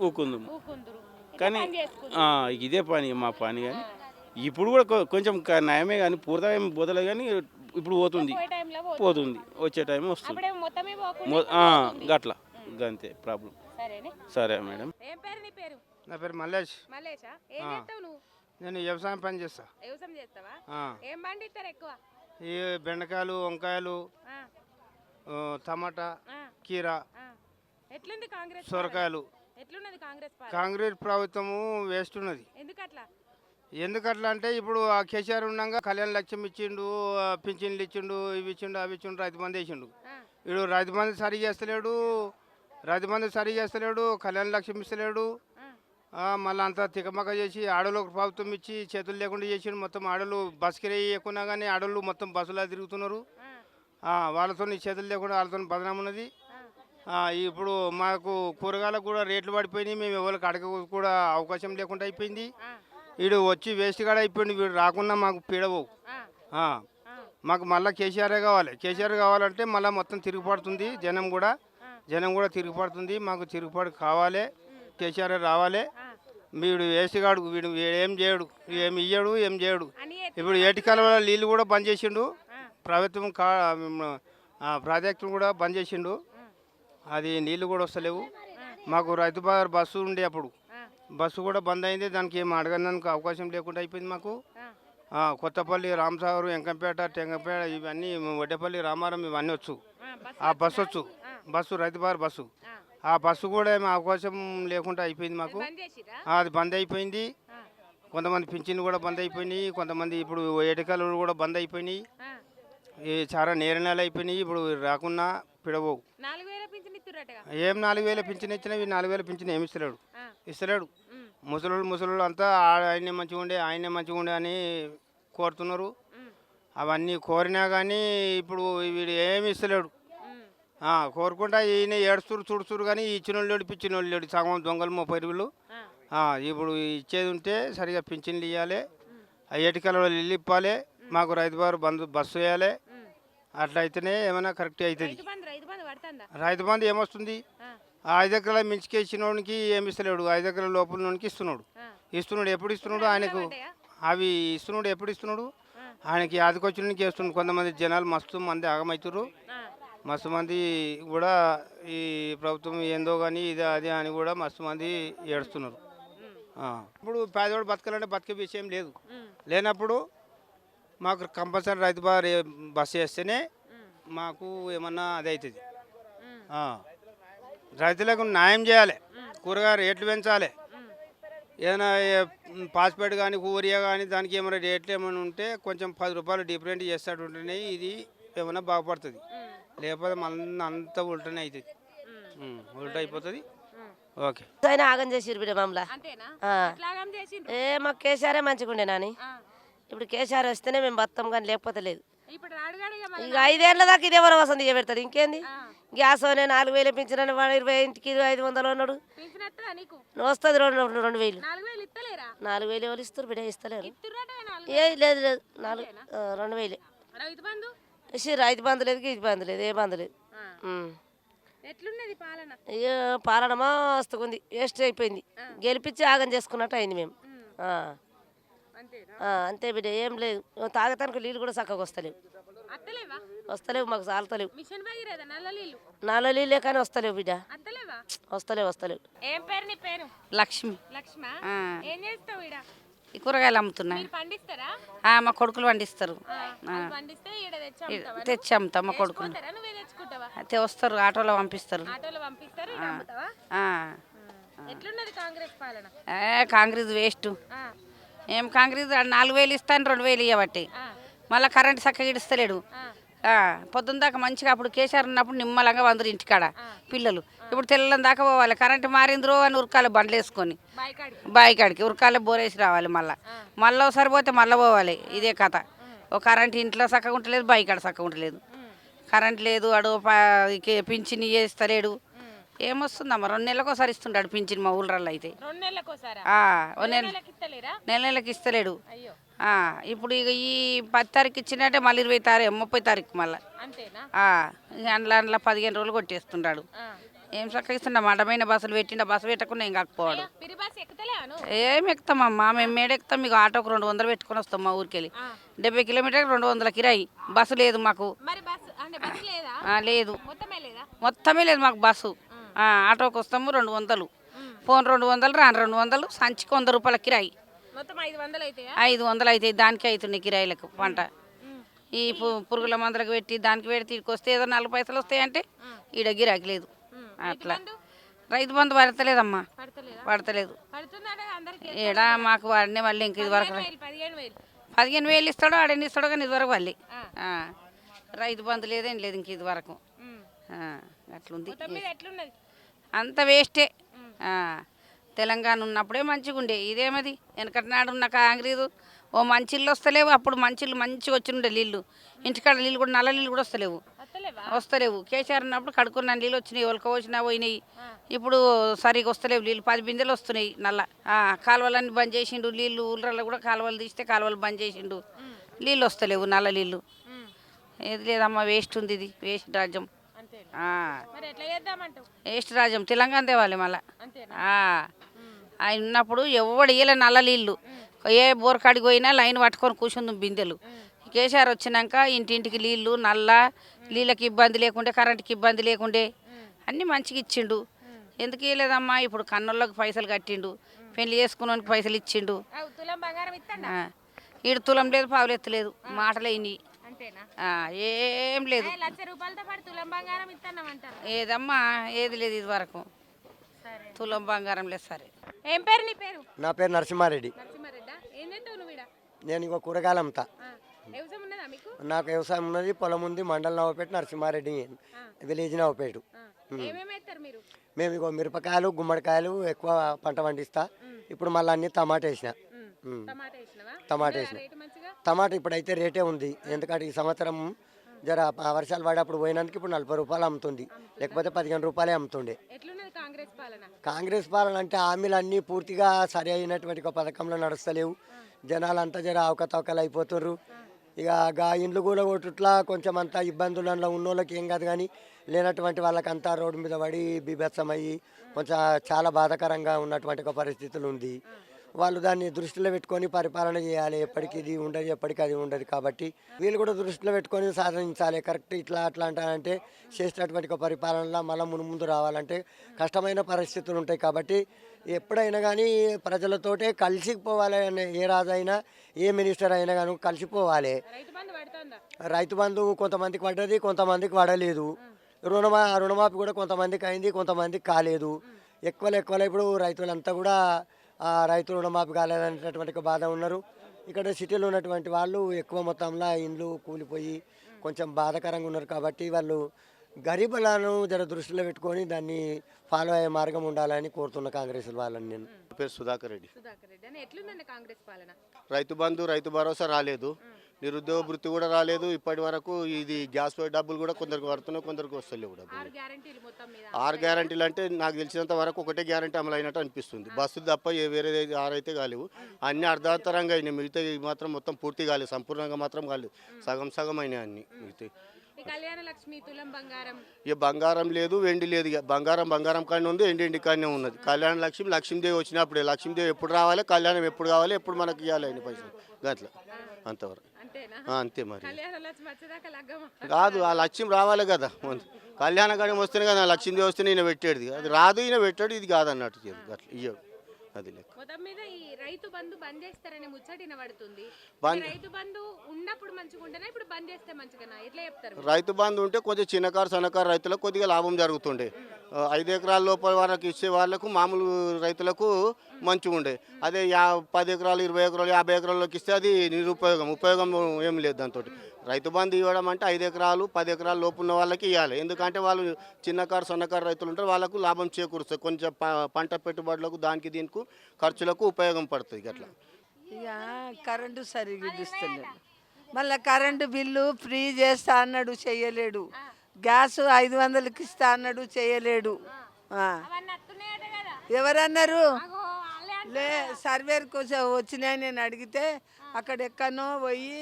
ఊకుందాం. ఊకుందురు ఇక కానీ పని చేసుకుందురు. ఇదే పని మా పని. కానీ ఇప్పుడు కూడా కొంచెం నయమే, కానీ పూర్తిగా ఏం పోతలేదు. కానీ ఇప్పుడు పోతుంది పోయే టైంలో పోతుంది, వచ్చే టైం వస్తుంది. అప్పుడేమో మొత్తమే పోకుండా గట్లా గంతే ప్రాబ్లం. సరేనే. సరే మేడం. ఏం పేరు నీ పేరు? నా పేరు మల్లేష్. మల్లేషా? ఏం చేస్తావు నువ్వు? నేను వ్యవసాయం పని చేస్తా. వ్యవసాయం చేస్తావా? ఆ. ఏం పండిస్తారు ఎక్కువ? ఈ బెండకాయలు, వంకాయలు, ఆ, టమాటా, ఆ, కీరా, ఆ. ఎట్లుంది కాంగ్రెస్ పాలన? సొరకాయలు. ఎట్లున్నది కాంగ్రెస్ పాలన? కాంగ్రెస్ ప్రభుత్వము వేస్ట్ ఉన్నది. ఎందుకట్లా? ఎందుకట్లా అంటే ఇప్పుడు ఆ కేసీఆర్ ఉండగా కళ్యాణ లక్ష్యం ఇచ్చిండు, పింఛన్లు ఇచ్చిండు, ఇవి ఇచ్చిండు, అవి ఇచ్చిండు, రైతు బంధు వేసిండు. ఆ, ఇప్పుడు రైతు బంధు సరిగా చేస్తలేడు, కళ్యాణ లక్ష్యం ఇస్తలేడు. ఆ, మళ్ళీ అంతా తికమక చేసి ఆడోళ్ళకు ప్రభుత్వం ఇచ్చి చేతులు లేకుండా చేసిండు. మొత్తం ఆడోళ్ళు బస్కి ఎక్కున్నా కానీ ఆడోళ్ళు మొత్తం బస్సులా తిరుగుతున్నారు. ఆ, వాళ్ళతో చేతులు లేకుండా వాళ్ళతో బదనాం ఉన్నది. ఆ, ఇప్పుడు మాకు కూరగాయలకు కూడా రేట్లు పడిపోయినాయి. మేము ఎవరికి అడగ కూడా అవకాశం లేకుండా అయిపోయింది. ఆ, వీడు వచ్చి వేస్ట్ కాడ అయిపోయింది. వీడు రాకుండా మాకు పీడవు. ఆ, ఆ, మాకు మళ్ళీ కేసీఆరే కావాలి. కేసీఆర్ కావాలంటే మళ్ళీ మొత్తం తిరుగుపడుతుంది. జనం కూడా తిరుగుపడుతుంది. మాకు తిరుగుబాటు కావాలి. కేసీఆర్ రావాలి. వీడు వేస్ట్ కాడు. వీడు ఏం చేయడు, ఏమి ఇయ్యడు, ఏం చేయడు. అని ఇప్పుడు ఏటికాల నీళ్ళు కూడా బంద్ చేసిండు. ఆ, ప్రభుత్వం ప్రాజెక్టులు కూడా బంద్ చేసిండు. అది నీళ్ళు కూడా వస్తలేవు. మాకు రైతు బస్సు ఉండే అప్పుడు ఆ, బస్సు కూడా బంద్ అయింది. దానికి ఏం అడగడానికి అవకాశం లేకుండా అయిపోయింది మాకు. ఆ, కొత్తపల్లి, రామసాగర్, ఎంకంపేట, టెంగపేట ఇవన్నీ వడ్డేపల్లి, రామారం ఇవన్నీ వచ్చు. ఆ, బస్సు వచ్చు. రైతు బస్సు. ఆ. ఆ బస్సు కూడా ఏమి అవకాశం లేకుండా అయిపోయింది మాకు. బంద్ చేసిరా? అది బంద్ అయిపోయింది. ఆ, కొంతమంది పింఛన్లు కూడా బంద్ అయిపోయినాయి. కొంతమంది ఇప్పుడు ఏటికలు కూడా బంద్ అయిపోయినాయి. ఆ. ఈ చాలా నేరనేలు అయిపోయినాయి. ఇప్పుడు రాకున్నా పిడవవు. 4000 పింఛన్ ఇస్తురటగా? ఏం 4000 పింఛన్ ఇచ్చినా 4000 పింఛన్ ఏమి ఇస్తలేడు. ఉమ్, ముసలోళ్ళు అంతా ఆయనే మంచిగా ఉండే అని కోరుతున్నారు. ఉమ్, అవన్నీ కోరినా కానీ ఇప్పుడు వీడు ఏమి ఇస్తలేడు. ఉమ్, కోరుకుంటా ఈయన ఏడుస్తురు చుడుస్తురు కానీ ఇచ్చిన వాళ్ళు లేడు, పిచ్చిన వాళ్ళు లేడు. సగం దొంగలు 30 వీళ్ళు. ఆ, ఇప్పుడు ఇచ్చేది ఉంటే సరిగా పింఛన్లు ఇవ్వాలి. ఆ ఏటికల ఇల్లు ఇప్పాలి. మాకు రైతు బస్సు వేయాలి. ఉమ్. అట్లా అయితేనే ఏమైనా కరెక్ట్ అవుతుంది. రైతు బంధు పడుతుందా? రైతు బంధు ఏమొస్తుంది? ఆ, 5 ఎకరాల మించికి ఇచ్చినోడికి ఏమి ఇస్తలేడు. 5 ఎకరాల లోపల నోడికి ఇస్తున్నాడు. ఎప్పుడు ఇస్తున్నాడు ఆయనకు. అవి ఇస్తున్నాడు ఎప్పుడు ఇస్తున్నాడు ఆయనకి. ఆదికొచ్చినకి వేస్తున్నాడు. కొంతమంది జనాలు మస్తు మంది ఆగమవుతారు. మస్తు మంది కూడా ఈ ప్రభుత్వం ఏందో కానీ ఇది అది అని కూడా మస్తు మంది ఏడుస్తున్నారు. ఇప్పుడు పేదవాడు బతకాలంటే బతికే విషయం లేదు. లేనప్పుడు మాకు కంపల్సరీ రైతు బస్సు వేస్తేనే మాకు ఏమన్నా అది అవుతుంది. రైతులకు న్యాయం చేయాలి. కూరగాయ రేట్లు పెంచాలి. ఏదైనా పాస్పేట్ కానీ ఊరియా కానీ దానికి ఏమైనా రేట్లు ఏమైనా ఉంటే కొంచెం 10 రూపాయలు డిఫరెంట్ చేస్తాడు ఉంటేనే ఇది ఏమైనా బాగుపడుతుంది. లేకపోతే మన అంతా ఉల్టనే అవుతుంది. ఉల్టా అయిపోతుంది. ఓకే. ఆయన ఆగం చేసిరు బిడ్డ మమ్మల్ని. అంతేనా? ఆ. ఎట్లాగం చేసిండ్రు? మాకు కేసీఆర్ మంచిగా ఉండే నాని. ఆ, ఇప్పుడు కేసీఆర్ వస్తేనే మేము బతాం కానీ లేకపోతే లేదు. ఇప్పుడు రాడుగాడిగా మరి. ఇక 5 ఏళ్ళ దాకా ఇదే వరవసం పెడతాడు. ఇంకేంది? ఆ, గ్యాస్ అనే 4000 పెంచిన వాడు 20 500 ఉన్నాడు. పింఛన్ వస్తుందా నీకు? వస్తుంది 2000. 4000 ఇస్తలేరా? 4000 ఎవరు ఇస్తారు బిడ్డ? ఇస్తలేరు. ఇస్తురట 4000. లేదు 2000 రైతు బంధు? రైతు బంధు లేదు, గీజు బంధు లేదు, ఏ బంధు లేదు. ఆ. ఎట్లున్నది పాలన? అయ్యో పాలన మస్తుకుంది. వేస్ట్ అయిపోయింది. గెలిపించి ఆగం చేసుకున్నట్టు అయింది మేము. ఆ. అంతేనా? అంతే బిడ్డ, ఏం లేదు. తాగటానికి నీళ్ళు కూడా చక్కగా వస్తలేవు. అత్తలేవా? వస్తలేవు, మాకు చాలతలేవు. మిషన్ భగీరథ నల్ల నీళ్ళు నాలో నీళ్ళే కానీ వస్తలేవు బిడ్డ. అత్తలేవా? వస్తలేవు. ఏం పేరు నీ పేరు? లక్ష్మి. లక్ష్మ. ఏం చేస్తావు ఈడ? ఈ కూరగాయలు అమ్ముతున్నాయి. మీరు పండిస్తారా? మా కొడుకులు పండిస్తారు. వాళ్ళు పండిస్తే ఈడ తెచ్చి అమ్ముతావా? తెచ్చి అమ్ముతాం మా కొడుకులు. పోతారా? నువ్వే తెచ్చుకుంటావా? అయితే వస్తారు, ఆటోలో పంపిస్తారు. ఆటోలో పంపిస్తారు, ఈడ అమ్ముతావా? ఎట్లున్నది కాంగ్రెస్ పాలన? కాంగ్రెస్ వేస్ట్. ఆ, ఏం కాంగ్రెస్ 4000 ఇస్తాను 2000 ఇవ్వబట్టి. ఆ, మళ్ళీ కరెంట్ చక్కగా ఇస్తలేడు. ఆ, పొద్దున్న దాకా మంచిగా అప్పుడు కేసీఆర్ ఉన్నప్పుడు నిమ్మలంగా వందరు ఇంటికాడ పిల్లలు. ఇప్పుడు తెల్లని దాకా పోవాలి. కరెంటు మారింద్రో అని ఉరకాలి బండ్లు వేసుకొని బాయికాడికి ఉరకాలి, బోరేసి రావాలి. మళ్ళీ ఒకసారి పోతే మళ్ళీ పోవాలి. ఇదే కథ. ఓ కరెంట్ ఇంట్లో చక్కగా ఉంటలేదు, బాయికాడ చక్కగా ఉంటలేదు. కరెంట్ లేదు, అడు పింఛన్ ఇస్తలేడు. ఏమొస్తుందమ్మా? 2 నెలలకు ఒకసారి ఇస్తుంటాడు పింఛన్ మా ఊళ్ళల్లో అయితే. 2 నెలలకు ఒకసారి? నెల నెలకి ఇస్తలేడు. ఇప్పుడు ఇక ఈ 10 తారీఖు ఇచ్చినట్టే మళ్ళీ 20 తారీఖు 30 తారీఖు మళ్ళీ అంతేనా? ఇక అందులో 15 రోజులు కొట్టేస్తున్నాడు. ఏం చక్కగిస్తున్నా అడ్డమైన బస్సులు పెట్టిండ, బస్సు పెట్టకుండా ఏం కాకపోవాడు. పిరి బస్ ఎక్కుతలేను. ఏం ఎక్కుతామమ్మా, మేము మేడెక్కుతాం. మీకు ఆటోకు 200 పెట్టుకొని వస్తాం. మా ఊరికి వెళ్ళి 70 కిలోమీటర్కి 200 కిరాయి. బస్సు లేదు మాకు. మరి బస్ అంటే బస్ లేదా? లేదు, మొత్తమే లేదా? మొత్తమే లేదు మాకు బస్సు. ఆటోకి వస్తాము 200, ఫోన్ 200, రాను 200, సంచికి 100 రూపాయల కిరాయి. మొత్తం 500 అవుతాయా? 500 అవుతాయి. దానికి అవుతున్నాయి కిరాయిలకు పంట. ఈ పురుగుల మందులకు పెట్టి దానికి పెడితే ఇక్కడికి వస్తే ఏదో 4 పైసలు వస్తాయంటే ఈడ గిరాకి లేదు. అట్లా రైతు బంధు పడతలేదమ్మా, పడతలేదు. ఏడా మాకు వాడినే వాళ్ళు ఇంక ఇది వరకు 15,000 ఇస్తాడో ఆడెన్ని ఇస్తాడో కానీ ఇదివరకు వాళ్ళు రైతు బంధు లేదేం లేదు ఇంక ఇది వరకు. అట్లుంది, అంత వేస్టే. తెలంగాణ ఉన్నప్పుడే మంచిగా ఉండే. ఇదేమది వెనకటి నాడు ఉన్న కాంగ్రెస్ ఓ మంచిళ్ళు వస్తలేవు. అప్పుడు మంచిళ్ళు మంచిగా వచ్చిండే నీళ్ళు. ఇంటికాడ నీళ్ళు కూడా నల్ల నీళ్ళు కూడా వస్తలేవు. కేసీఆర్ ఉన్నప్పుడు కడుక్కున్న నీళ్ళు వచ్చినాయి, ఎవరికో వచ్చినా పోయినాయి. ఇప్పుడు సరిగా వస్తలేవు నీళ్ళు. 10 బిందెలు వస్తున్నాయి నల్ల. కాలువలన్నీ బంద్ చేసిండు. నీళ్ళు ఊళ్ళలో కూడా కాలువలు తీస్తే కాలువలు బంద్ చేసిండు. నీళ్ళు వస్తలేవు, నల్ల నీళ్ళు. ఏది లేదమ్మా, వేస్ట్ ఉంది. ఇది వేస్ట్ రాజ్యం. వేస్ట్ రాజ్యం. తెలంగాణ తేవాలి మళ్ళా. ఆయన ఉన్నప్పుడు ఎవడు ఇయ్యలే నల్ల నీళ్ళు. ఏ బోర్ కాడికి పోయినా లైన్ పట్టుకొని కూర్చుంది బిందెలు. కేసీఆర్ వచ్చినాక ఇంటింటికి నీళ్ళు, నల్ల నీళ్ళకి ఇబ్బంది లేకుండే, కరెంటుకి ఇబ్బంది లేకుండే, అన్నీ మంచిగా ఇచ్చిండు. ఎందుకు ఇవ్వలేదమ్మా? ఇప్పుడు కన్నులకు పైసలు కట్టిండు, పెళ్లి చేసుకున్నానికి పైసలు ఇచ్చిండు. ఈడు తులం లేదు, పావులెత్తలేదు, మాటలే ఇన్ని. ఏం లేదు. ఏదమ్మా, ఏది లేదు ఇది వరకు. తులం బంగారం లేదు. సరే, ఏం పేరు నీ పేరు? నా పేరు నరసింహారెడ్డి. నేను ఇంకో కూరగాయలు అమ్ముతా. నాకు వ్యవసాయం ఉన్నది, పొలం ఉంది. మండలం నవపేట, నరసింహారెడ్డి విలేజ్ నవపేట. మేము ఇగో మిరపకాయలు, గుమ్మడికాయలు ఎక్కువ పంట పండిస్తా. ఇప్పుడు మళ్ళీ అన్ని టమాటా వేసిన. టమాటా ఇప్పుడైతే రేటే ఉంది. ఎందుకంటే ఈ సంవత్సరం జర వర్షాలు పడేప్పుడు పోయినందుకు ఇప్పుడు 40 రూపాయలు అమ్ముతుంది. లేకపోతే 15 రూపాయలే అమ్ముతుండే. కాంగ్రెస్ పాలన అంటే హామీలు అన్నీ పూర్తిగా సరి అయినటువంటి ఒక పథకంలో నడుస్తలేవు. జనాలంతా జర అవకతవకలు అయిపోతుర్రు. ఇక ఇండ్లు కూడా కొట్టుట్లా కొంచెం అంతా ఇబ్బందులలో ఉన్నోళ్ళకి ఏం కాదు, కానీ లేనటువంటి వాళ్ళకంతా రోడ్డు మీద పడి బీభత్సమయ్యి కొంచెం చాలా బాధాకరంగా ఉన్నటువంటి ఒక పరిస్థితులు ఉంది. వాళ్ళు దాన్ని దృష్టిలో పెట్టుకొని పరిపాలన చేయాలి. ఎప్పటికీ ఇది ఉండదు, ఎప్పటికీ అది ఉండదు. కాబట్టి వీళ్ళు కూడా దృష్టిలో పెట్టుకొని సాధించాలి. కరెక్ట్ ఇట్లా అట్లా అంటారంటే చేసినటువంటి ఒక పరిపాలనలో మళ్ళీ ముందు రావాలంటే కష్టమైన పరిస్థితులు ఉంటాయి. కాబట్టి ఎప్పుడైనా కానీ ప్రజలతోటే కలిసిపోవాలి. ఏ రాజు అయినా, ఏ మినిస్టర్ అయినా కానీ కలిసిపోవాలి. రైతు బంధు కొంతమందికి పడ్డది, కొంతమందికి పడలేదు. రుణమాఫీ కూడా కొంతమందికి అయింది, కొంతమందికి కాలేదు. ఎక్కువలో ఇప్పుడు రైతులంతా కూడా రైతు రుణమాఫీ కాలేదనేటటువంటి బాధ ఉన్నారు. ఇక్కడ సిటీలో ఉన్నటువంటి వాళ్ళు ఎక్కువ మొత్తంలో ఇండ్లు కూలిపోయి కొంచెం బాధాకరంగా ఉన్నారు. కాబట్టి వాళ్ళు గరీబులను జర దృష్టిలో పెట్టుకొని దాన్ని ఫాలో అయ్యే మార్గం ఉండాలని కోరుతున్న కాంగ్రెస్ వాళ్ళని. నేను పేరు సుధాకర్ రెడ్డి. రైతు బంధు, రైతు భరోసా రాలేదు. నిరుద్యోగ వృత్తి కూడా రాలేదు. ఇప్పటి వరకు ఇది గ్యాస్ డబ్బులు కూడా కొందరికి పడుతున్నాయి, కొందరికి వస్తలేవు డబ్బులు. 6 గ్యారంటీలు అంటే నాకు తెలిసినంత వరకు ఒకటే గ్యారంటీ అమలు అయినట్టు అనిపిస్తుంది. బస్సు తప్ప వేరే 6 అయితే కాలేవు. అన్ని అర్ధాంతరంగా అయినాయి. మిగతా మాత్రం మొత్తం పూర్తి కాలేదు, సంపూర్ణంగా మాత్రం కాలేదు. సగం అయినాయి అన్ని. మిగతా ఇక బంగారం లేదు, వెండి లేదు. ఇక బంగారం కానీ ఉంది, ఎండి కానీ ఉన్నది. కళ్యాణ లక్ష్మీదేవి వచ్చినప్పుడే. లక్ష్మీదేవి ఎప్పుడు రావాలి, కళ్యాణం ఎప్పుడు కావాలి, ఎప్పుడు మనకి ఇవ్వాలి అన్ని పైసలు గట్లా అంతవరకు. అంతే మరి కాదు, ఆ లక్ష్యం రావాలి కదా. కళ్యాణ గణం వస్తేనే కదా, లక్ష్మీదేవి వస్తేనే ఈయన పెట్టేది. అది రాదు, ఈయన పెట్టాడు, ఇది కాదన్నట్టు అట్లా ఇయ్యడు. అది లెక్క. రైతు బంధు బంద్ చేస్తారనే ముచ్చటిన పడుతుంది. రైతు బంధు ఉన్నప్పుడు మంచిగా ఉంటేనా, ఇప్పుడు బంద్ చేస్తే మంచిగా ఎట్లా చెప్తారు? రైతు బంధు ఉంటే కొంచెం చిన్నకారు సన్నకారు రైతులకు కొద్దిగా లాభం జరుగుతుండే. 5 ఎకరాల లోపల వాళ్ళకి ఇచ్చే వాళ్ళకు, మామూలు రైతులకు మంచిగా ఉండే. అదే 10 ఎకరాలు, 20 ఎకరాలు, 50 ఎకరాల్లోకి ఇస్తే అది ఉపయోగం ఏం లేదు దాంతో. రైతు బంధు ఇవ్వడం అంటే 5 ఎకరాలు 10 ఎకరాల లోపు ఉన్న వాళ్ళకి ఇవ్వాలి. ఎందుకంటే వాళ్ళు చిన్నకారు సన్నకారు రైతులు ఉంటారు, వాళ్ళకు లాభం చేకూరుస్తుంది. కొంచెం పంట పెట్టుబడులకు, దానికి దీనికి ఖర్చులకు ఉపయోగం పడుతుంది. అట్లా ఇక కరెంటు సరిగ్గా ఇస్తలేడు. మళ్ళీ కరెంటు బిల్లు ఫ్రీ చేస్తా అన్నాడు, చెయ్యలేడు. గ్యాస్ 500కి ఇస్తా అన్నాడు, చేయలేడు. ఎవరన్నారు? సర్వేకి వచ్చినాయి. నేను అడిగితే అక్కడెక్కడనో పోయి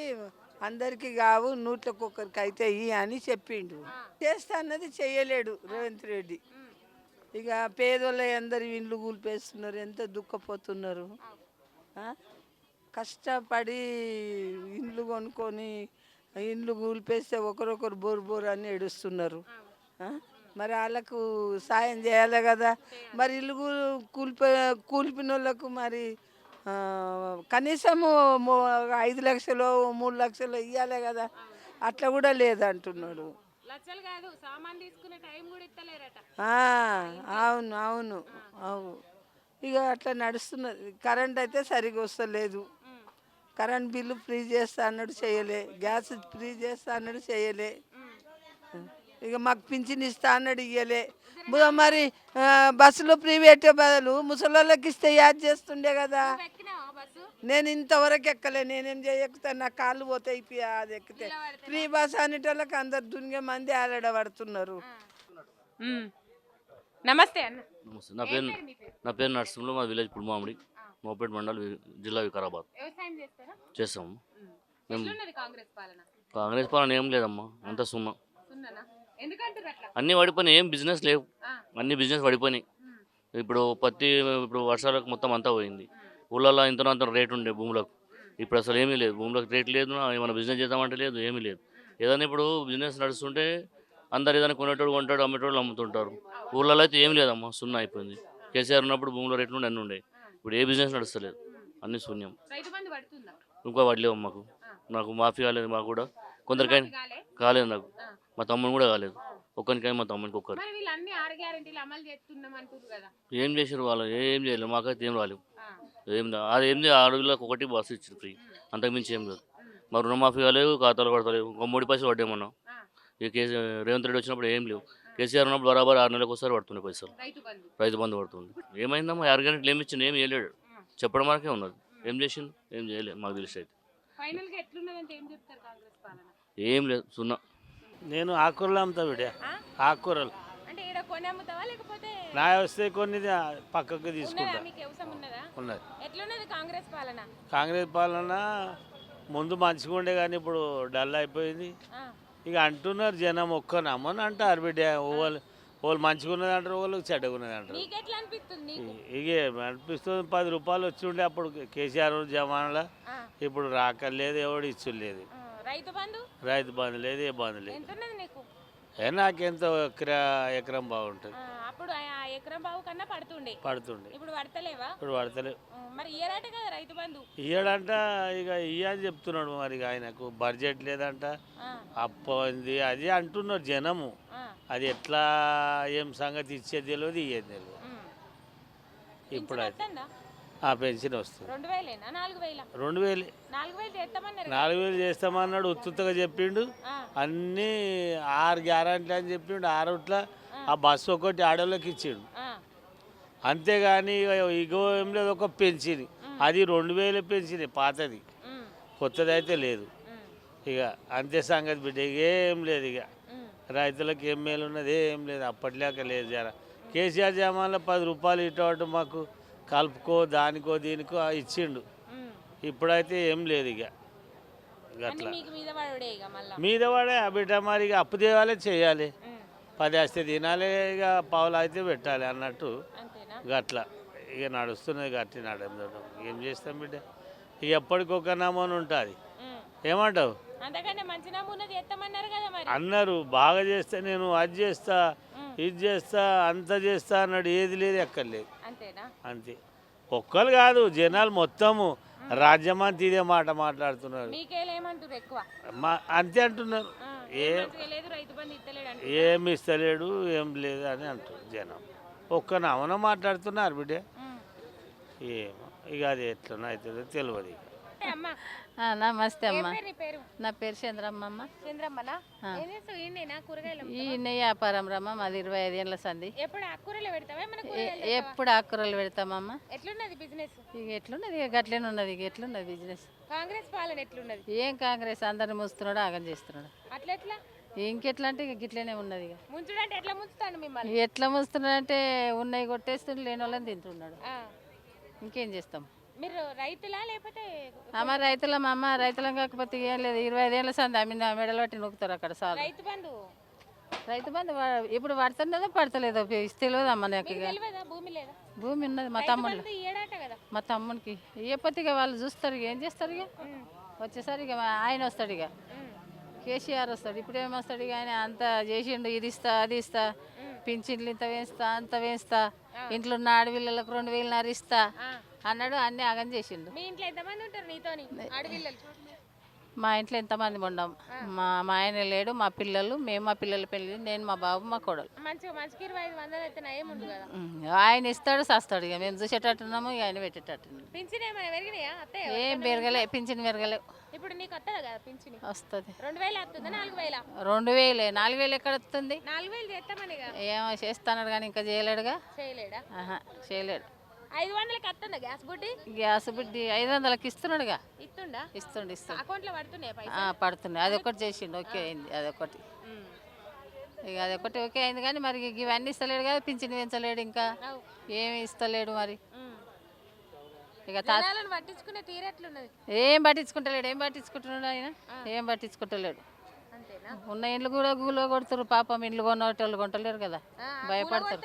అందరికి కావు నూట్లకొక్కరికి అయితే ఇవి అని చెప్పిండు. చేస్తా అన్నది చేయలేడు రేవంత్ రెడ్డి. ఇక పేదోళ్ళ అందరు ఇండ్లు కూలిపేస్తున్నారు, ఎంత దుఃఖపోతున్నారు. కష్టపడి ఇండ్లు కొనుక్కొని ఇండ్లు కూలిపేస్తే ఒకరొకరు బోరు బోరు అని ఏడుస్తున్నారు. మరి వాళ్ళకు సాయం చేయాలి కదా. మరి ఇల్లు కూలిపిన వాళ్ళకు మరి కనీసము 5 లక్షలు 3 లక్షలు ఇవ్వాలి కదా. అట్లా కూడా లేదంటున్నాడు. అవును అవును అవును. ఇక అట్లా నడుస్తున్నది. కరెంట్ అయితే సరిగా వస్తలేదు. కరెంట్ బిల్లు ఫ్రీ చేస్తా అన్నాడు, చేయలే. గ్యాస్ ఫ్రీ చేస్తా అన్నాడు, చేయలే. ఇక మాకు పింఛన్ ఇస్తా అన్నాడు, ఇయ్యలే. మరి బస్సులో ఫ్రీ పెట్టే బదులు ముసలోళ్ళకి ఇస్తే యాడ్ చేస్తుండే కదా. నేను ఇంతవరకు ఎక్కలే, నేనేం చేయకుతాను, నా కాళ్ళు పోతాయి అది ఎక్కితే. ఫ్రీ బస్ అనేటోళ్ళకి అందరు దునిగే మంది ఆడబడుతున్నారు. నమస్తే అన్న. నా పేరు నరసింహులు, మా విలేజ్ పుల్మామిడి, మోపేట్ మండల్, జిల్లా వికారాబాద్. చేస్తాము మేము. కాంగ్రెస్ పాలన ఏం లేదమ్మా, అంతా సున్నా. అన్నీ పడిపోయినాయి, ఏం బిజినెస్ లేవు. అన్ని బిజినెస్ పడిపోయినాయి. ఇప్పుడు పత్తి ఇప్పుడు వర్షాలకు మొత్తం అంతా పోయింది. ఊళ్ళల్లో ఇంతనో అంత రేటు ఉండే భూములకు, ఇప్పుడు అసలు ఏమీ లేదు. భూములకు రేట్ లేదు, ఏమైనా బిజినెస్ చేద్దామంటే లేదు, ఏమీ లేదు. ఏదైనా ఇప్పుడు బిజినెస్ నడుస్తుంటే అందరు ఏదైనా కొనేటోడు కొంటాడు, అమ్మేటోళ్ళు అమ్ముతుంటారు. ఊళ్ళలో అయితే ఏం లేదమ్మా, సున్నా అయిపోయింది. కేసీఆర్ ఉన్నప్పుడు భూముల రేట్లు ఉండే అన్నీ ఉండే. ఇప్పుడు ఏ బిజినెస్ నడుస్తలేదు, అన్ని శూన్యం. ఇంకా పడలేవు మాకు. నాకు మాఫీ కాలేదు, మాకు కూడా కొందరికైనా కాలేదు. నాకు మా తమ్ముని కూడా కాలేదు, ఒక్కరికైనా మా తమ్మునికి ఒక్కరు. ఏం చేసారు వాళ్ళు? ఏం చేయలేదు, మాకైతే ఏం రాలేవు. అది ఏంది 6 వేలకు 1 బస్సు ఇచ్చారు ఫ్రీ, అంతకుమించి ఏం లేదు. మా రుణమాఫీ కాలేదు, ఖాతాలు కడతలేవు. ఒక 3 పైసలు పడ్డామన్నా. ఈ రేవంత్ రెడ్డి వచ్చినప్పుడు ఏం లేవు. కేసీఆర్ ఉన్నప్పుడు బరాబర్ 6 నెలలకు ఒకసారి పడుతున్నాయి పైసలు, రైతు బంధు పడుతుంది. ఏమైందమ్మా, 6 గంటలు ఏమి ఇచ్చింది? ఏం చేయలేడు, చెప్పడం వరకే ఉన్నది. ఏం చేసిండు? ఏం చేయలేదు మాకు తెలిసి అయితే. ఏం లేదు, సున్నా. నేను ఆకుకూరలు అమ్ముతా బిడ్డ, ఆకుకూరలు నా వస్తే కొన్ని పక్కకు తీసుకుంటా. ఉన్నది కాంగ్రెస్ పాలన ముందు మంచిగా ఉండే, కానీ ఇప్పుడు డల్ అయిపోయింది. ఇక అంటున్నారు జనం, ఒక్క నమ్మని అంటారు బిడ్డ. వాళ్ళు మంచిగా ఉన్నది అంటారు, వాళ్ళు చెడ్డగా ఉన్నది అంటారు. ఇక అనిపిస్తుంది 10 రూపాయలు వచ్చి ఉండే అప్పుడు కేసీఆర్ జమానాలో. ఇప్పుడు రాకలేదు, ఎవడు ఇచ్చులేదు. రైతు బంధు లేదు, ఏ బంధు లేదు. నాకెంతో ఎకరం బాగుంటుంది. పడుతుండే, ఇప్పుడు పడతలేవు. ఇయ్యడంట, ఇక ఇయ్యని చెప్తున్నాడు. మరి ఆయనకు బడ్జెట్ లేదంట, అప్పు ఉంది అది అంటున్నారు జనము. అది ఎట్లా ఏం సంగతి ఇచ్చేది తెలియదు, ఇయ్యేది తెలియదు. ఇప్పుడు పెన్షన్ వస్తుంది 2000 4,000 చేస్తామన్నాడు. ఉత్తుగా చెప్పిండు. అన్నీ 6 గ్యారంటీ అని చెప్పిండు. 6 ఆ బస్సు ఒకటి ఆడోళ్ళకి ఇచ్చిండు. అంతేగాని ఇగో ఏం లేదు, ఒక పెన్షన్, అది 2000 పెన్షన్, పాతది, కొత్తది అయితే లేదు. ఇక అంతే సంగతి బిడ్డ, ఏం లేదు. ఇక రైతులకు ఏం మేలు ఉన్నది, ఏం లేదు. అప్పట్లాక లేదు. జర కేసీఆర్ జమాన్లో 10 రూపాయలు ఇటు మాకు కలుపుకో, దానికో దీనికో ఇచ్చిండు. ఇప్పుడైతే ఏం లేదు. ఇక అట్లా మీద పడే బిడ్డ. మరి ఇక అప్పు తేవాలి, చేయాలి, 10 వస్తే తినాలి, ఇక పావులు అయితే పెట్టాలి అన్నట్టు. గట్లా ఇక నడుస్తున్నది. గట్టి నడడం ఏం చేస్తాం బిడ్డ. ఇక ఎప్పటికొక నమూనా ఉంటుంది. ఏమంటావు? అన్నారు బాగా చేస్తే, నేను అది చేస్తా, ఇది చేస్తా, అంత చేస్తా అన్నాడు. ఏది లేదు, ఎక్కడ లేదు. అంతే. ఒక్కరు కాదు, జనాలు మొత్తము రాజ్యమంతా ఇదే మాట మాట్లాడుతున్నారు. అంతే అంటున్నారు. ఏమి ఇస్తలేడు, ఏం లేదు అని అంటారు జనం. ఒక్క నమన మాట్లాడుతున్నారు బిడ్డ. ఏమో ఇక అది ఎట్లనో అవుతుందో తెలియదు. నమస్తే అమ్మ, నా పేరు చంద్రమ్మ. ఈ వ్యాపారం రమ్మ, మాది 25 ఏళ్ళ సంది. ఎప్పుడు ఆకుకూరలు పెడతామమ్మ. ఇక ఎట్లున్నది, ఇక గట్లనే ఉన్నది. ఇక ఎట్లున్నది బిజినెస్? కాంగ్రెస్ పాలన ఎట్లున్నది? ఏం కాంగ్రెస్, అందరిని ముస్తున్నాడు, ఆగం చేస్తున్నాడు. అట్లా ఇంకెట్లా అంటే ఇక గిట్లనే ఉన్నది. ఇక ముంచుడంటే ఎట్లా ముంచుతాడు మిమ్మల్ని? ఎట్లా ముంచుతున్నాడు అంటే ఉన్నాయి కొట్టేస్తుండే, లేని వాళ్ళని తింటున్నాడు. ఇంకేం చేస్తాం? మీరు రైతులా లేకపోతే అమ్మ రైతులం అమ్మ రైతులం కాకపోతే ఏం లేదు 25 ఏళ్ళ సంది అమ్మిన మెడలు పట్టి నొక్కుతారు అక్కడ సార్. రైతు బంధు రైతు బంధు ఇప్పుడు పడుతున్నదో పడతలేదో తెలియదు అమ్మ నాకు ఇక. తెలియదా? భూమి లేదా? భూమి ఉన్నది మా తమ్ముళ్ళు, బంధు ఇయ్యడాట కదా. మా తమ్మునికి ఇవ్వకపోతే ఇక వాళ్ళు చూస్తారు ఇక ఏం చేస్తారు ఇక. వచ్చేసరి ఇక ఆయన వస్తాడు ఇక కేసీఆర్ వస్తాడు. ఇప్పుడు ఏమొస్తాడు ఇక ఆయన అంత చేసిండు, ఇది ఇస్తా అది ఇస్తా, పింఛన్లు ఇంత వేస్తా అంత వేస్తా, ఇంట్లో ఉన్న ఆడపిల్లలకు 2000 ఇస్తా అన్నాడు. అన్ని ఆగం చేసిండు. మీ ఇంట్లో ఎంతమంది ఉంటారు నీతోని ఆడపిల్లలు? మా ఇంట్లో ఎంతమంది ఉండం. మా ఆయన లేడు, మా పిల్లలు, మేము మా పిల్లల పెళ్ళి, నేను మా బాబు మా కోడలు. మంచిగా మనిషికి 2500 అయితే ఏముండు కదా. ఆయన ఇస్తాడు చేస్తాడు ఇక మేము చూసేటట్టున్నాము ఇక ఆయన పెట్టేటట్టున్నాము. పింఛన్ ఏమైనా పెరిగినాయా? అత్తయ్య ఏం పెరగలే, పింఛన్ పెరగలేవు. ఇప్పుడు నీకు వస్తుందా కదా పింఛన్? వస్తుంది. 2000 వస్తుందా 4000? 2000. 4000 ఎక్కడ వస్తుంది? 4000 చేస్తామని ఏమో చేస్తాడు కానీ ఇంకా చేయలేడుగా. చేయలేడా? చేయలేడు. 500కి వస్తుందా గ్యాస్ బుడ్డి? గ్యాస్ బుడ్డి 500కి ఇస్తున్నాడుగా. ఇస్తుండా? ఇస్తుండు. అకౌంట్లో పడుతున్నాయి పైసలు? పడుతున్నాయి. అదొకటి చేసిండు, ఓకే అయింది. అదొకటి ఇక అదొకటి ఓకే అయింది కానీ మరి ఇవన్నీ ఇస్తలేడు కదా. పింఛన్ పెంచలేడు, ఇంకా ఏమి ఇస్తలేడు మరి. ఇక జనాలను పట్టించుకునే తీరెట్లున్నది? ఏం పట్టించుకుంటలేడు. ఏం పట్టించుకుంటున్నాడు ఆయన? ఏం పట్టించుకుంటలేడు. ఉన్న ఇండ్లు కూడా గూలో కొడుతారు పాపం. ఇండ్లు కొన్నోటోళ్ళు కొంటలేరు కదా, భయపడతారు.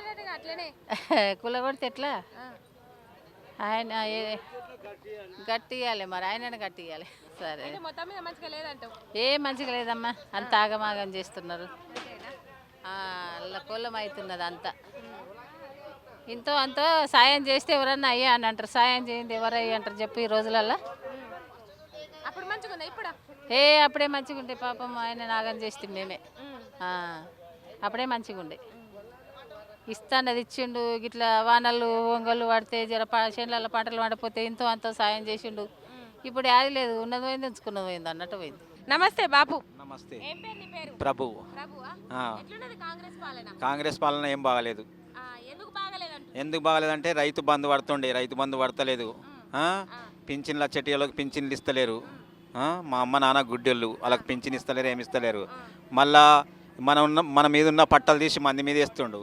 కూల కొడితే ఎట్లా? ఆయన గట్టి ఇవ్వాలి మరి, ఆయన గట్టి ఇవ్వాలి. సరే మొత్తం మీద మంచిగా లేదంటావు? ఏం మంచిగా లేదమ్మా, అంత ఆగమాగం చేస్తున్నారు. కొల్లం అవుతున్నది అంతా. ఇంతో అంతో సాయం చేస్తే ఎవరన్నా అయ్యా అని అంటారు. సాయం చేయండి ఎవరయ్యా అంటారు చెప్పు ఈ రోజులల్లో. అప్పుడు మంచిగా ఉందా ఇప్పుడు? అప్పుడే మంచిగా ఉండే పాపం. ఆయన నాగం చేస్తే మేమే అప్పుడే మంచిగా ఉండే. ఇస్తానది ఇచ్చిండు. ఇట్లా వానలు వంగళ్ళు పడితే జర చేనులలో పంటలు పడిపోతే ఇంతో అంతో సాయం చేసిండు. ఇప్పుడు యాది లేదు, ఉన్నది పోయింది ఉంచుకున్నది పోయింది అన్నట్టు పోయింది. నమస్తే బాపు. నమస్తే. ఏం పేరు నీ పేరు? ప్రభు. ప్రభువా? ఎట్లున్నది కాంగ్రెస్ పాలన? కాంగ్రెస్ పాలన ఏం బాగలేదు. ఎందుకు బాగలేదంట? ఎందుకు బాగలేదంటే రైతు బంధు పడుతుండే, రైతు బంధు పడతలేదు. పింఛన్లు వచ్చేటి వాళ్ళకి పింఛన్లు ఇస్తలేరు. మా అమ్మ నాన్న గుడ్డోళ్ళు, వాళ్ళకి పింఛన్ ఇస్తలేరు, ఏమి ఇస్తలేరు. మళ్ళా మన మీద ఉన్న పట్టలు తీసి మంది మీద వేస్తుండు.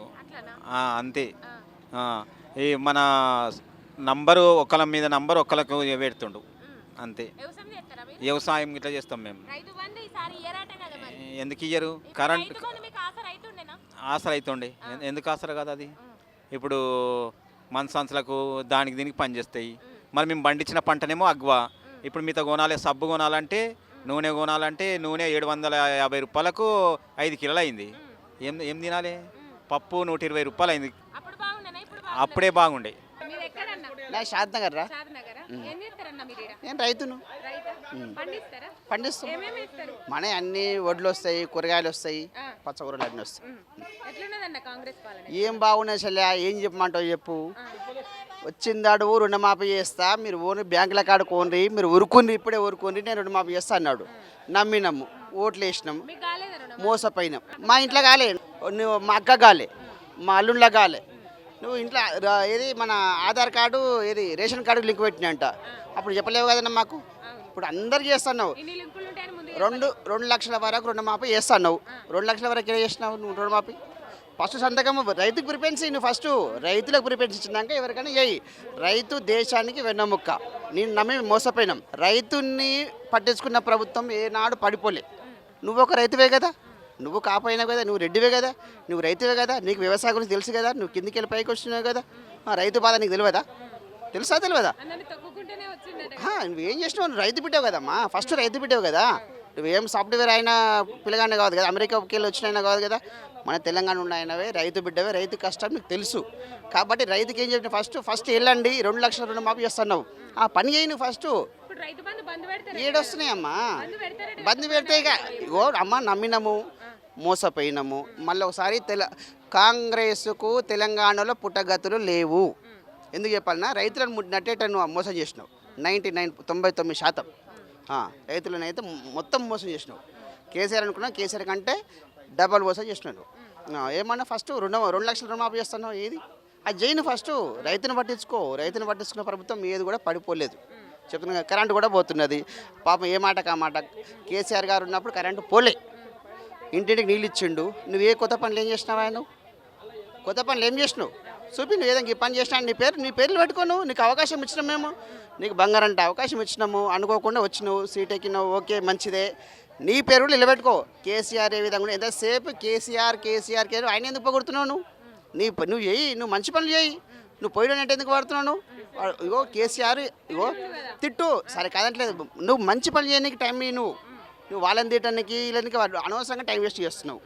అంతే. ఈ మన నంబరు ఒకళ్ళ మీద నంబరు ఒకళ్ళకు పెడుతుండు అంతే. వ్యవసాయం ఇట్లా చేస్తాం మేము. ఎందుకు ఇయ్యరు? కరెంట్ ఆసర అవుతుండే. ఎందుకు ఆసర కదా అది? ఇప్పుడు మన సంచులకు దానికి దీనికి పనిచేస్తాయి. మరి మేము పండించిన పంటనేమో అగ్వా. ఇప్పుడు మిగతా కొనాలి, సబ్బు కొనాలంటే, నూనె కొనాలంటే నూనె 750 రూపాయలకు 5 కిలోలు అయింది. ఏం తినాలి? పప్పు 120 రూపాయలు అయింది. అప్పుడే బాగుండే. షాద్నగర్ రా. నేను రైతును, పండిస్తాం. మన అన్ని వడ్లు వస్తాయి, కూరగాయలు వస్తాయి, పచ్చకూరలు అన్నీ వస్తాయి. ఏం బాగున్నాయి చెల్లె, ఏం చెప్పమంటావు చెప్పు. వచ్చిందాడు రుణమాఫీ చేస్తా, మీరు ఓన్ బ్యాంకుల కాడ కోనరి, మీరు ఉరుకుని ఇప్పుడే ఉరుకుని నేను రుణమాఫీ చేస్తా అన్నాడు. నమ్మినాము, ఓట్లు వేసినాము, మోసపోయినాం. మా ఇంట్లో కాలే, నువ్వు మా అక్క కాలే, మా అల్లుళ్ళ కాలే. నువ్వు ఇంట్లో ఏది మన ఆధార్ కార్డు ఏది రేషన్ కార్డు లింక్ పెట్టినంట, అప్పుడు చెప్పలేవు కదన్నా మాకు. ఇప్పుడు అందరికి చేస్తున్నావు. 2 లక్షల వరకు రుణమాఫీ చేస్తున్నావు. 2 లక్షల వరకు ఎలా చేసినావు నువ్వు రుణమాఫీ? ఫస్ట్ సంతకం రైతుకు ప్రిఫరెన్స్ నువ్వు, ఫస్ట్ రైతులకు ప్రిఫరెన్స్ ఇచ్చినాక ఎవరికైనా చేయి. రైతు దేశానికి వెన్నెముక్క. నేను నమ్మి మోసపోయినాం. రైతుని పట్టించుకున్న ప్రభుత్వం ఏనాడు పడిపోలే. నువ్వు ఒక రైతువే కదా, నువ్వు కాపోయినావు కదా, నువ్వు రెడ్డివే కదా, నువ్వు రైతువే కదా, నీకు వ్యవసాయం గురించి తెలుసు కదా, నువ్వు కిందికి వెళ్ళి పైకి వచ్చినావు కదా. రైతు బాధ నీకు తెలియదా? తెలియదా? నువ్వేం చేసినావు? నువ్వు రైతు బిడ్డవు కదమ్మా, ఫస్ట్ రైతు బిడ్డవు కదా. నువ్వేం సాఫ్ట్వేర్ అయినా పిల్లగానే కాదు కదా, అమెరికాకి వెళ్ళి వచ్చిన కాదు కదా, మన తెలంగాణ ఉన్న ఆయనవే, రైతు బిడ్డవే, రైతు కష్టం నీకు తెలుసు. కాబట్టి రైతుకి ఏం చెప్పిన ఫస్ట్ వెళ్ళండి, 2 లక్షల రుణమాఫీ చేస్తున్నావు, ఆ పని చేయి నువ్వు ఫస్ట్. ఏడొస్తున్నాయమ్మా బంద్ పెడితే ఇక ఇగో అమ్మ నమ్మినాము, మోసపోయినాము. మళ్ళీ ఒకసారి కాంగ్రెస్కు తెలంగాణలో పుట్టగతులు లేవు. ఎందుకు చెప్పాలన్నా, రైతులను ముట్టినట్టే నువ్వు మోసం చేసినావు. 99% రైతులను అయితే మొత్తం మోసం చేసినావు. కేసీఆర్ అనుకున్నా, కేసీఆర్ కంటే డబల్ మోసం చేసినావు. ఏమన్నా ఫస్ట్ 2 లక్షల రుణమాఫీ చేస్తున్నావు, ఏది అది చేయను. ఫస్ట్ రైతును పట్టించుకో. రైతును పట్టించుకున్న ప్రభుత్వం ఏది కూడా పడిపోలేదు. చెప్తున్నా, కరెంటు కూడా పోతున్నది. పాపం ఏ మాటకు ఆ మాట. కేసీఆర్ గారు ఉన్నప్పుడు కరెంటు పోలే, ఇంటింటికి నీళ్ళు ఇచ్చిండు. నువ్వు ఏ కొత్త పనులు ఏం చేసినావా? నువ్వు కొత్త పనులు ఏం చేసినావు చూపి. నువ్వు ఏదైనా ఈ పని చేసినా నీ పేర్లు పెట్టుకోను, నీకు అవకాశం ఇచ్చినాం మేము. నీకు బంగారం అంటే అవకాశం ఇచ్చినాము, అనుకోకుండా వచ్చినావు, సీట్ ఎక్కినావు, ఓకే మంచిదే. నీ పేరు కూడా నిలబెట్టుకో. కేసీఆర్ ఏ విధంగా ఎంతసేపు కేసీఆర్ ఆయన ఎందుకు పొగుడుతున్నావు నువ్వు చేయి, నువ్వు మంచి పనులు చేయి. నువ్వు పోయినట్టు ఎందుకు వాడుతున్నావు? ఇగో కేసీఆర్ ఇగో తిట్టు, సరే కాదంటలేదు. నువ్వు మంచి పనులు చేయడానికి టైం నువ్వు వాళ్ళని తిట్టడానికి వీళ్ళకి అనవసరంగా టైం వేస్ట్ చేస్తున్నావు.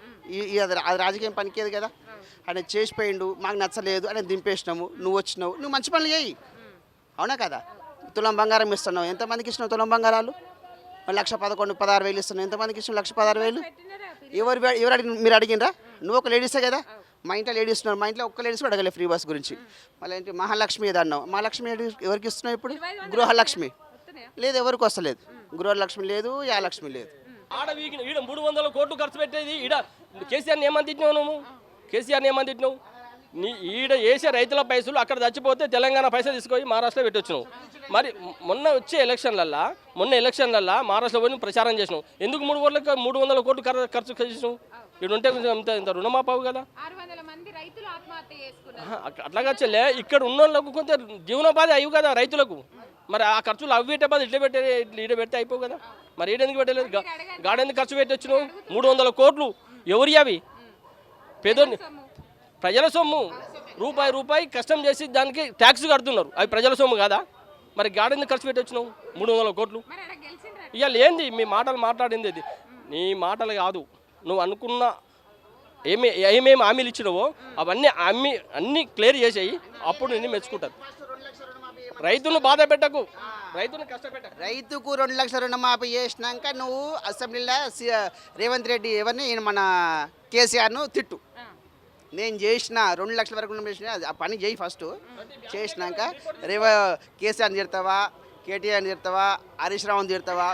అది రాజకీయం పనికేది కదా. ఆయన చేసిపోయిండు, మాకు నచ్చలేదు అని దింపేసినాము, నువ్వు వచ్చినావు, నువ్వు మంచి పనులు చేయి. అవునా కదా? తులం బంగారం ఇస్తున్నావు, ఎంతమందికి ఇస్తున్నావు తులం బంగారాలు? 1,11,16,000 ఇస్తున్నావు, ఎంతమందికి ఇస్తున్నావు 1,16,000? ఎవరు మీరు అడిగినరా? నువ్వు ఒక లేడీసే కదా. మా ఇంట్లో లేడీస్ ఉన్నారు, మా ఇంట్లో ఒక్క లేడీస్ కూడా అడగలేదు ఫ్రీ బస్ గురించి. మళ్ళీ ఏంటి మహాలక్ష్మి ఏదో అన్నావు, మహాలక్ష్మి ఎవరికి ఇస్తున్నావు ఇప్పుడు? గృహలక్ష్మి లేదు, ఎవరికి వస్తలేదు. గృహలక్ష్మి లేదు, యాలక్ష్మి లేదు. ఆడ ఈడ 300 కోట్లు ఖర్చు పెట్టేది ఈడ. కేసీఆర్ని ఏమని తిట్టినావు నువ్వు? కేసీఆర్ని ఏమని తిట్టినావు? నీ ఈడ వేసే రైతుల పైసలు అక్కడ చచ్చిపోతే తెలంగాణ పైసలు తీసుకొని మహారాష్ట్రలో పెట్టొచ్చినావు. మరి మొన్న వచ్చే ఎలక్షన్లల్లా మహారాష్ట్రలో పోయి ప్రచారం చేసినావు. ఎందుకు 300 కోట్లు ఖర్చు చేసినావు? ఇక్కడ ఉంటే ఇంత రుణమాపావు కదా. అట్లాగా చెల్లె, ఇక్కడ ఉన్న వాళ్ళకు కొంత జీవనోపాధి అయ్యి కదా రైతులకు. మరి ఆ ఖర్చులు అవి పెట్టే బాధ ఇట్లా పెడితే అయిపోవు కదా. మరి ఈడెందుకు పెట్టలేదు? గాడెందుకు ఖర్చు పెట్టి వచ్చినావు? 300 కోట్లు ఎవరి అవి? పేదోని ప్రజల సొమ్ము. రూపాయి కష్టం చేసి దానికి ట్యాక్స్ కడుతున్నారు, అవి ప్రజల సొమ్ము కాదా? మరి గాడెందుకు ఖర్చు పెట్టి వచ్చినావు 300 కోట్లు? ఇవాళ ఏంది మీ మాటలు మాట్లాడింది? ఇది నీ మాటలు కాదు. నువ్వు అనుకున్న ఏమేమి హామీలు ఇచ్చినావో అవన్నీ అన్నీ క్లియర్ చేసేయి, అప్పుడు నిన్ను మెచ్చుకుంటారు. రైతును బాధ పెట్టకు, రైతును కష్టపెట్టకు. రైతుకు 2 లక్షల రుణమాఫీ చేసినాక నువ్వు అసెంబ్లీలో రేవంత్ రెడ్డి ఎవరిని మన కేసీఆర్ను తిట్టు. నేను చేసిన 2 లక్షల వరకు చేసిన ఆ పని చేయి ఫస్ట్. చేసినాక కేసీఆర్ని తిడతావా, కేటీఆర్ని తిడతావా, హరీష్ రావుని తిడతావా?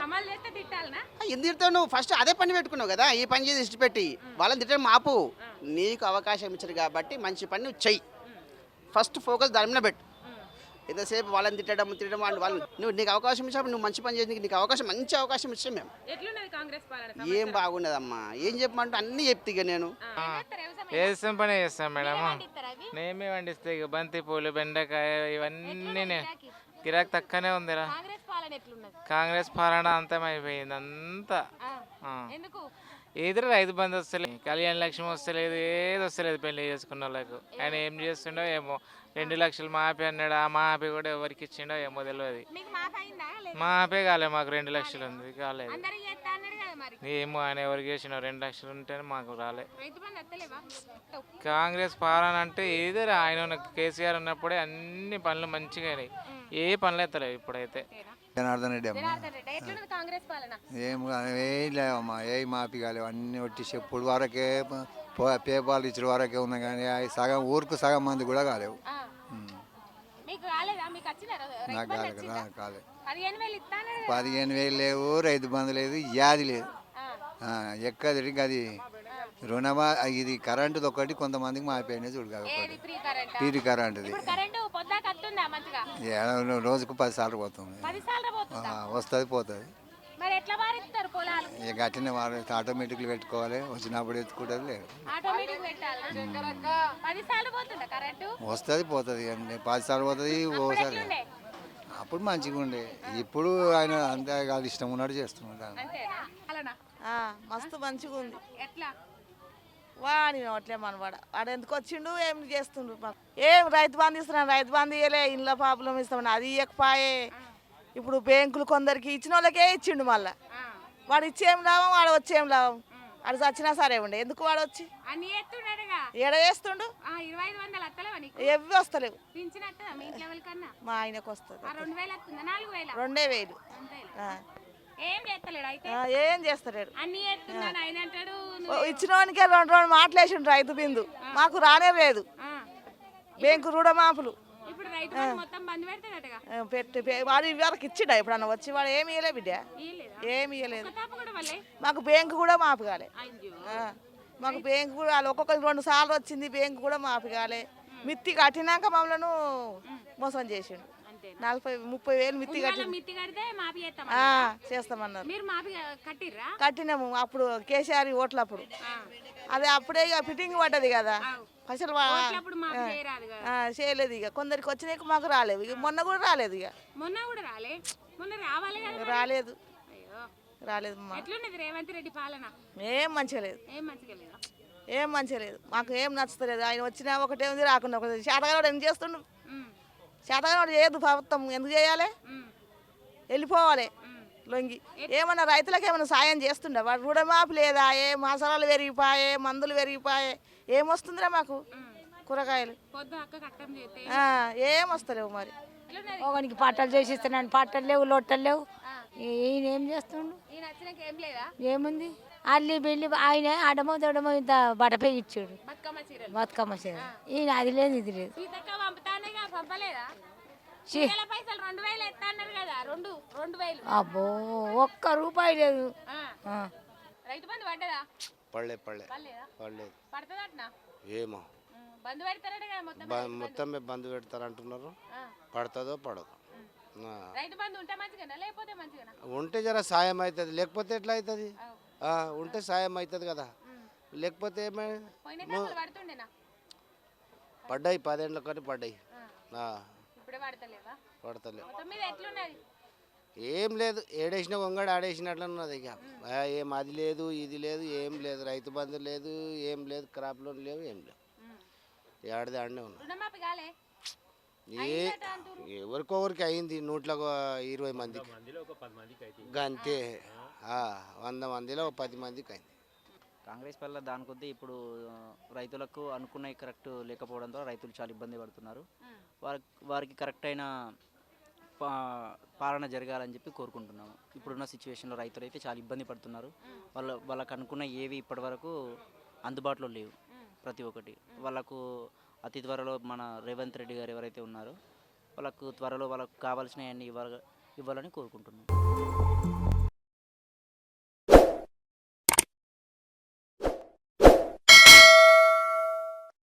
ఎందుకు తిడతావు నువ్వు? ఫస్ట్ అదే పని పెట్టుకున్నావు కదా, ఈ పని చేసి ఇష్టపెట్టి వాళ్ళని తిట్టడం ఆపు. నీకు అవకాశం ఇచ్చారు కాబట్టి మంచి పని నువ్వు చెయ్యి. ఫస్ట్ ఫోకస్ దాని మీద పెట్టు. ఎంతసేపు వాళ్ళని తిట్టడం వాళ్ళు నువ్వు నీకు అవకాశం ఇచ్చినప్పుడు నువ్వు మంచి పని చేసి నీకు మంచి అవకాశం ఇచ్చాం మేము. ఏం బాగుండదమ్మా, ఏం చెప్పమంటే అన్నీ చెప్తే ఇక నేను వ్యవసాయం పని చేస్తాం మేడం. నేమే పండిస్తాయి ఇక బంతి పూలు, బెండకాయ ఇవన్నీ. గిరాక్ తక్కువనే ఉందిరా. కాంగ్రెస్ పాలన అంతమైపోయింది అంతా. ఏదో రైతు బంధు వస్తలేదు, కళ్యాణ లక్ష్మి వస్తలేదు, ఏది వస్తలేదు పెళ్లి చేసుకున్న వాళ్ళకు. ఆయన ఏం చేస్తుండో ఏమో. 2 లక్షలు మాఫీ అన్నాడు, ఆ మాఫీ కూడా ఎవరికి ఇచ్చిండో ఏమో తెలియదు. మాఫీ కాలేదు మాకు, 2 లక్షలు ఉంది కాలేదు. ఏమో ఆయన ఎవరికి చేసినా 2 లక్షలు ఉంటేనే మాకు రాలే. కాంగ్రెస్ పాలన అంటే ఏదో ఆయన కేసీఆర్ ఉన్నప్పుడే అన్ని పనులు మంచిగా అయినాయి, ఏ పనులు ఎత్తలేవు ఇప్పుడైతే. జనార్దన్ రెడ్డి అమ్మా. ఏం లేవమ్మా, ఏ మాఫీ కాలేవు, అన్నీ ఒట్టి చెప్పుడు వరకే పేపాలు ఇచ్చిన వరకే ఉన్నాయి కానీ సగం ఊరికి సగం మంది కూడా కాలేవు. నాకు కాలేదు. 15,000 లేవు, రైతు బంధు లేదు, యాది లేదు. ఎక్కడి అది రుణమా ఇది కరెంటుది ఒకటి కొంతమందికి మాపోయినాయి చూడు కదా. ఫ్రీ కరెంటుది రోజుకు 10 సార్లు పోతుంది. వస్తుంది పోతుంది. ఇక గట్టిన ఆటోమేటిక్లు పెట్టుకోవాలి, వచ్చినప్పుడు ఎత్తుకుంటుంది. లేదు వస్తుంది పోతుంది అండి, 10 సార్లు పోతుంది ఓసారి. అప్పుడు మంచిగా ఉండే, ఇప్పుడు ఆయన అంతే కాదు ఇష్టం ఉన్నట్టు చేస్తున్నాడు. మస్తు మంచిగా ఉంది. వాడి నోట్లే మనవాడ వాడు ఎందుకు వచ్చిండు, ఏం చేస్తుండ్రు? ఏం రైతు బంధు ఇస్తున్నాను, రైతు బంధు ఇవ్వలే, ఇంట్లో ప్రాబ్లం ఇస్తామని అది ఇవ్వకపోయే. ఇప్పుడు బ్యాంకులు కొందరికి ఇచ్చిన వాళ్ళకే ఇచ్చిండు, మళ్ళీ వాడు ఇచ్చేం లాభం, వాడు వచ్చేం లాభం. వాడు చచ్చినా సరే ఉండే, ఎందుకు వాడు వచ్చి ఎడ చేస్తుండు? ఎవి వస్తలేవు. మా ఆయనకు వస్తుంది 2,000. ఏం చేస్తలేడు. ఇచ్చిన వానికే 2 మాటలేసిండు రైతు బిందు, మాకు రానే లేదు. బ్యాంకు రుణమాపులు పెట్టి వాడు ఇవాళకి ఇచ్చిండా? ఎప్పుడన్నా వచ్చి వాడు ఏమి ఇవ్వలే బిడ్డ, ఏమి ఇవ్వలేదు. మాకు బ్యాంకు కూడా మాపు కాలే. మాకు బ్యాంకు కూడా ఒక్కొక్కరు 2 సార్లు వచ్చింది, బ్యాంకు కూడా మాపు కాలే. మిత్తి కట్టినాక మమ్మల్ని మోసం చేసిండు. 40-30 వేలు మిత్తి చేస్తామన్నారు. కట్టినాము అప్పుడు కేసీఆర్ ఓట్లప్పుడు. అదే అప్పుడే ఇక ఫిట్టింగ్ పడ్డది కదా, పైసలు ఓట్లప్పుడు మాకు చేయరాదు కదా. చేయలేదు ఇక కొందరికి వచ్చినాక మాకు రాలేవు ఇక మొన్న కూడా రాలేదు ఇక మొన్న కూడా రాలే, మొన్న రావాలి కదా మరి. రాలేదు అయ్యో, రాలేదు ఎట్లున్నది రేవంత్ రెడ్డి పాలన? ఏం మంచిగా లేదు, ఏం మంచిగా లేదా? ఏం మంచిగా లేదు, మాకు ఏం నచ్చుతలేదు. ఆయన వచ్చినా ఒకటే ఉంది, రాకుండా ఒకటి. శాతగాడు ఏం చేస్తుండు? శాతగాడు చేయదు ప్రభుత్వం, ఎందుకు చేయాలి? వెళ్ళిపోవాలి లొంగి. ఏమన్నా రైతులకు ఏమైనా సాయం చేస్తుండే? వాడు రుణమాఫీ లేదా? ఏ మసాలాలు పెరిగిపోయే, మందులు పెరిగిపోయే, ఏమొస్తుందిరా మాకు కూరగాయలు? ఏం వస్తలేవు మరి. ఒకనికి పట్టలు చేసి ఇస్తున్నాను, పట్టలు లేవు, లొట్టలు లేవు. ఈయన ఏం చేస్తుండు? ఏముంది అల్లి బిల్లి ఆయన అడమో దొడమో ఇంత బటపై ఇచ్చాడు, బతుకమ్మ చీర. ఈయన అది లేదు ఇది లేదు. అబ్బో ఒక్క రూపాయి లేదు. రైతు బంధు పడ్డదా? పడలేదు ఏమో మొత్తం బంద్ పెడతారు అంటున్నారు. పడుతుందో పడదు. రైతు బంధు ఉంటే మంచిగా లేకపోతే మంచిగా? ఉంటే జర సాయం అవుతుంది, లేకపోతే ఎట్లా అవుతుంది? ఉంటే సాయం అవుతుంది కదా, లేకపోతే పడ్డాయి 10 ఏళ్ళ కానీ పడ్డాయి. పడతలే ఏం లేదు, ఏడేసిన వంగడు ఆడేసినట్లు ఉన్నది. ఇక ఏం అది లేదు ఇది లేదు ఏం లేదు, రైతు బంధు లేదు ఏం లేదు, క్రాప్ లోన్ లేవు ఏం లేవు, ఏడాది ఆడనే ఉన్నాయి. ఎవరికొవరికి అయింది 120 మందికి అంతే, 100 మందిలో 10 మందికి అయింది. కాంగ్రెస్ వల్ల దాని కొద్దీ ఇప్పుడు రైతులకు అనుకున్నవి కరెక్ట్ లేకపోవడంతో రైతులు చాలా ఇబ్బంది పడుతున్నారు. వారికి కరెక్ట్ అయిన పాలన జరగాలని చెప్పి కోరుకుంటున్నాము. ఇప్పుడున్న సిచ్యువేషన్లో రైతులు అయితే చాలా ఇబ్బంది పడుతున్నారు. వాళ్ళకు అనుకున్న ఏవి ఇప్పటివరకు అందుబాటులో లేవు. ప్రతి ఒక్కటి వాళ్ళకు అతి త్వరలో మన రేవంత్ రెడ్డి గారు ఎవరైతే ఉన్నారో వాళ్ళకు త్వరలో వాళ్ళకు కావాల్సినవన్నీ ఇవ్వాలని కోరుకుంటున్నాం.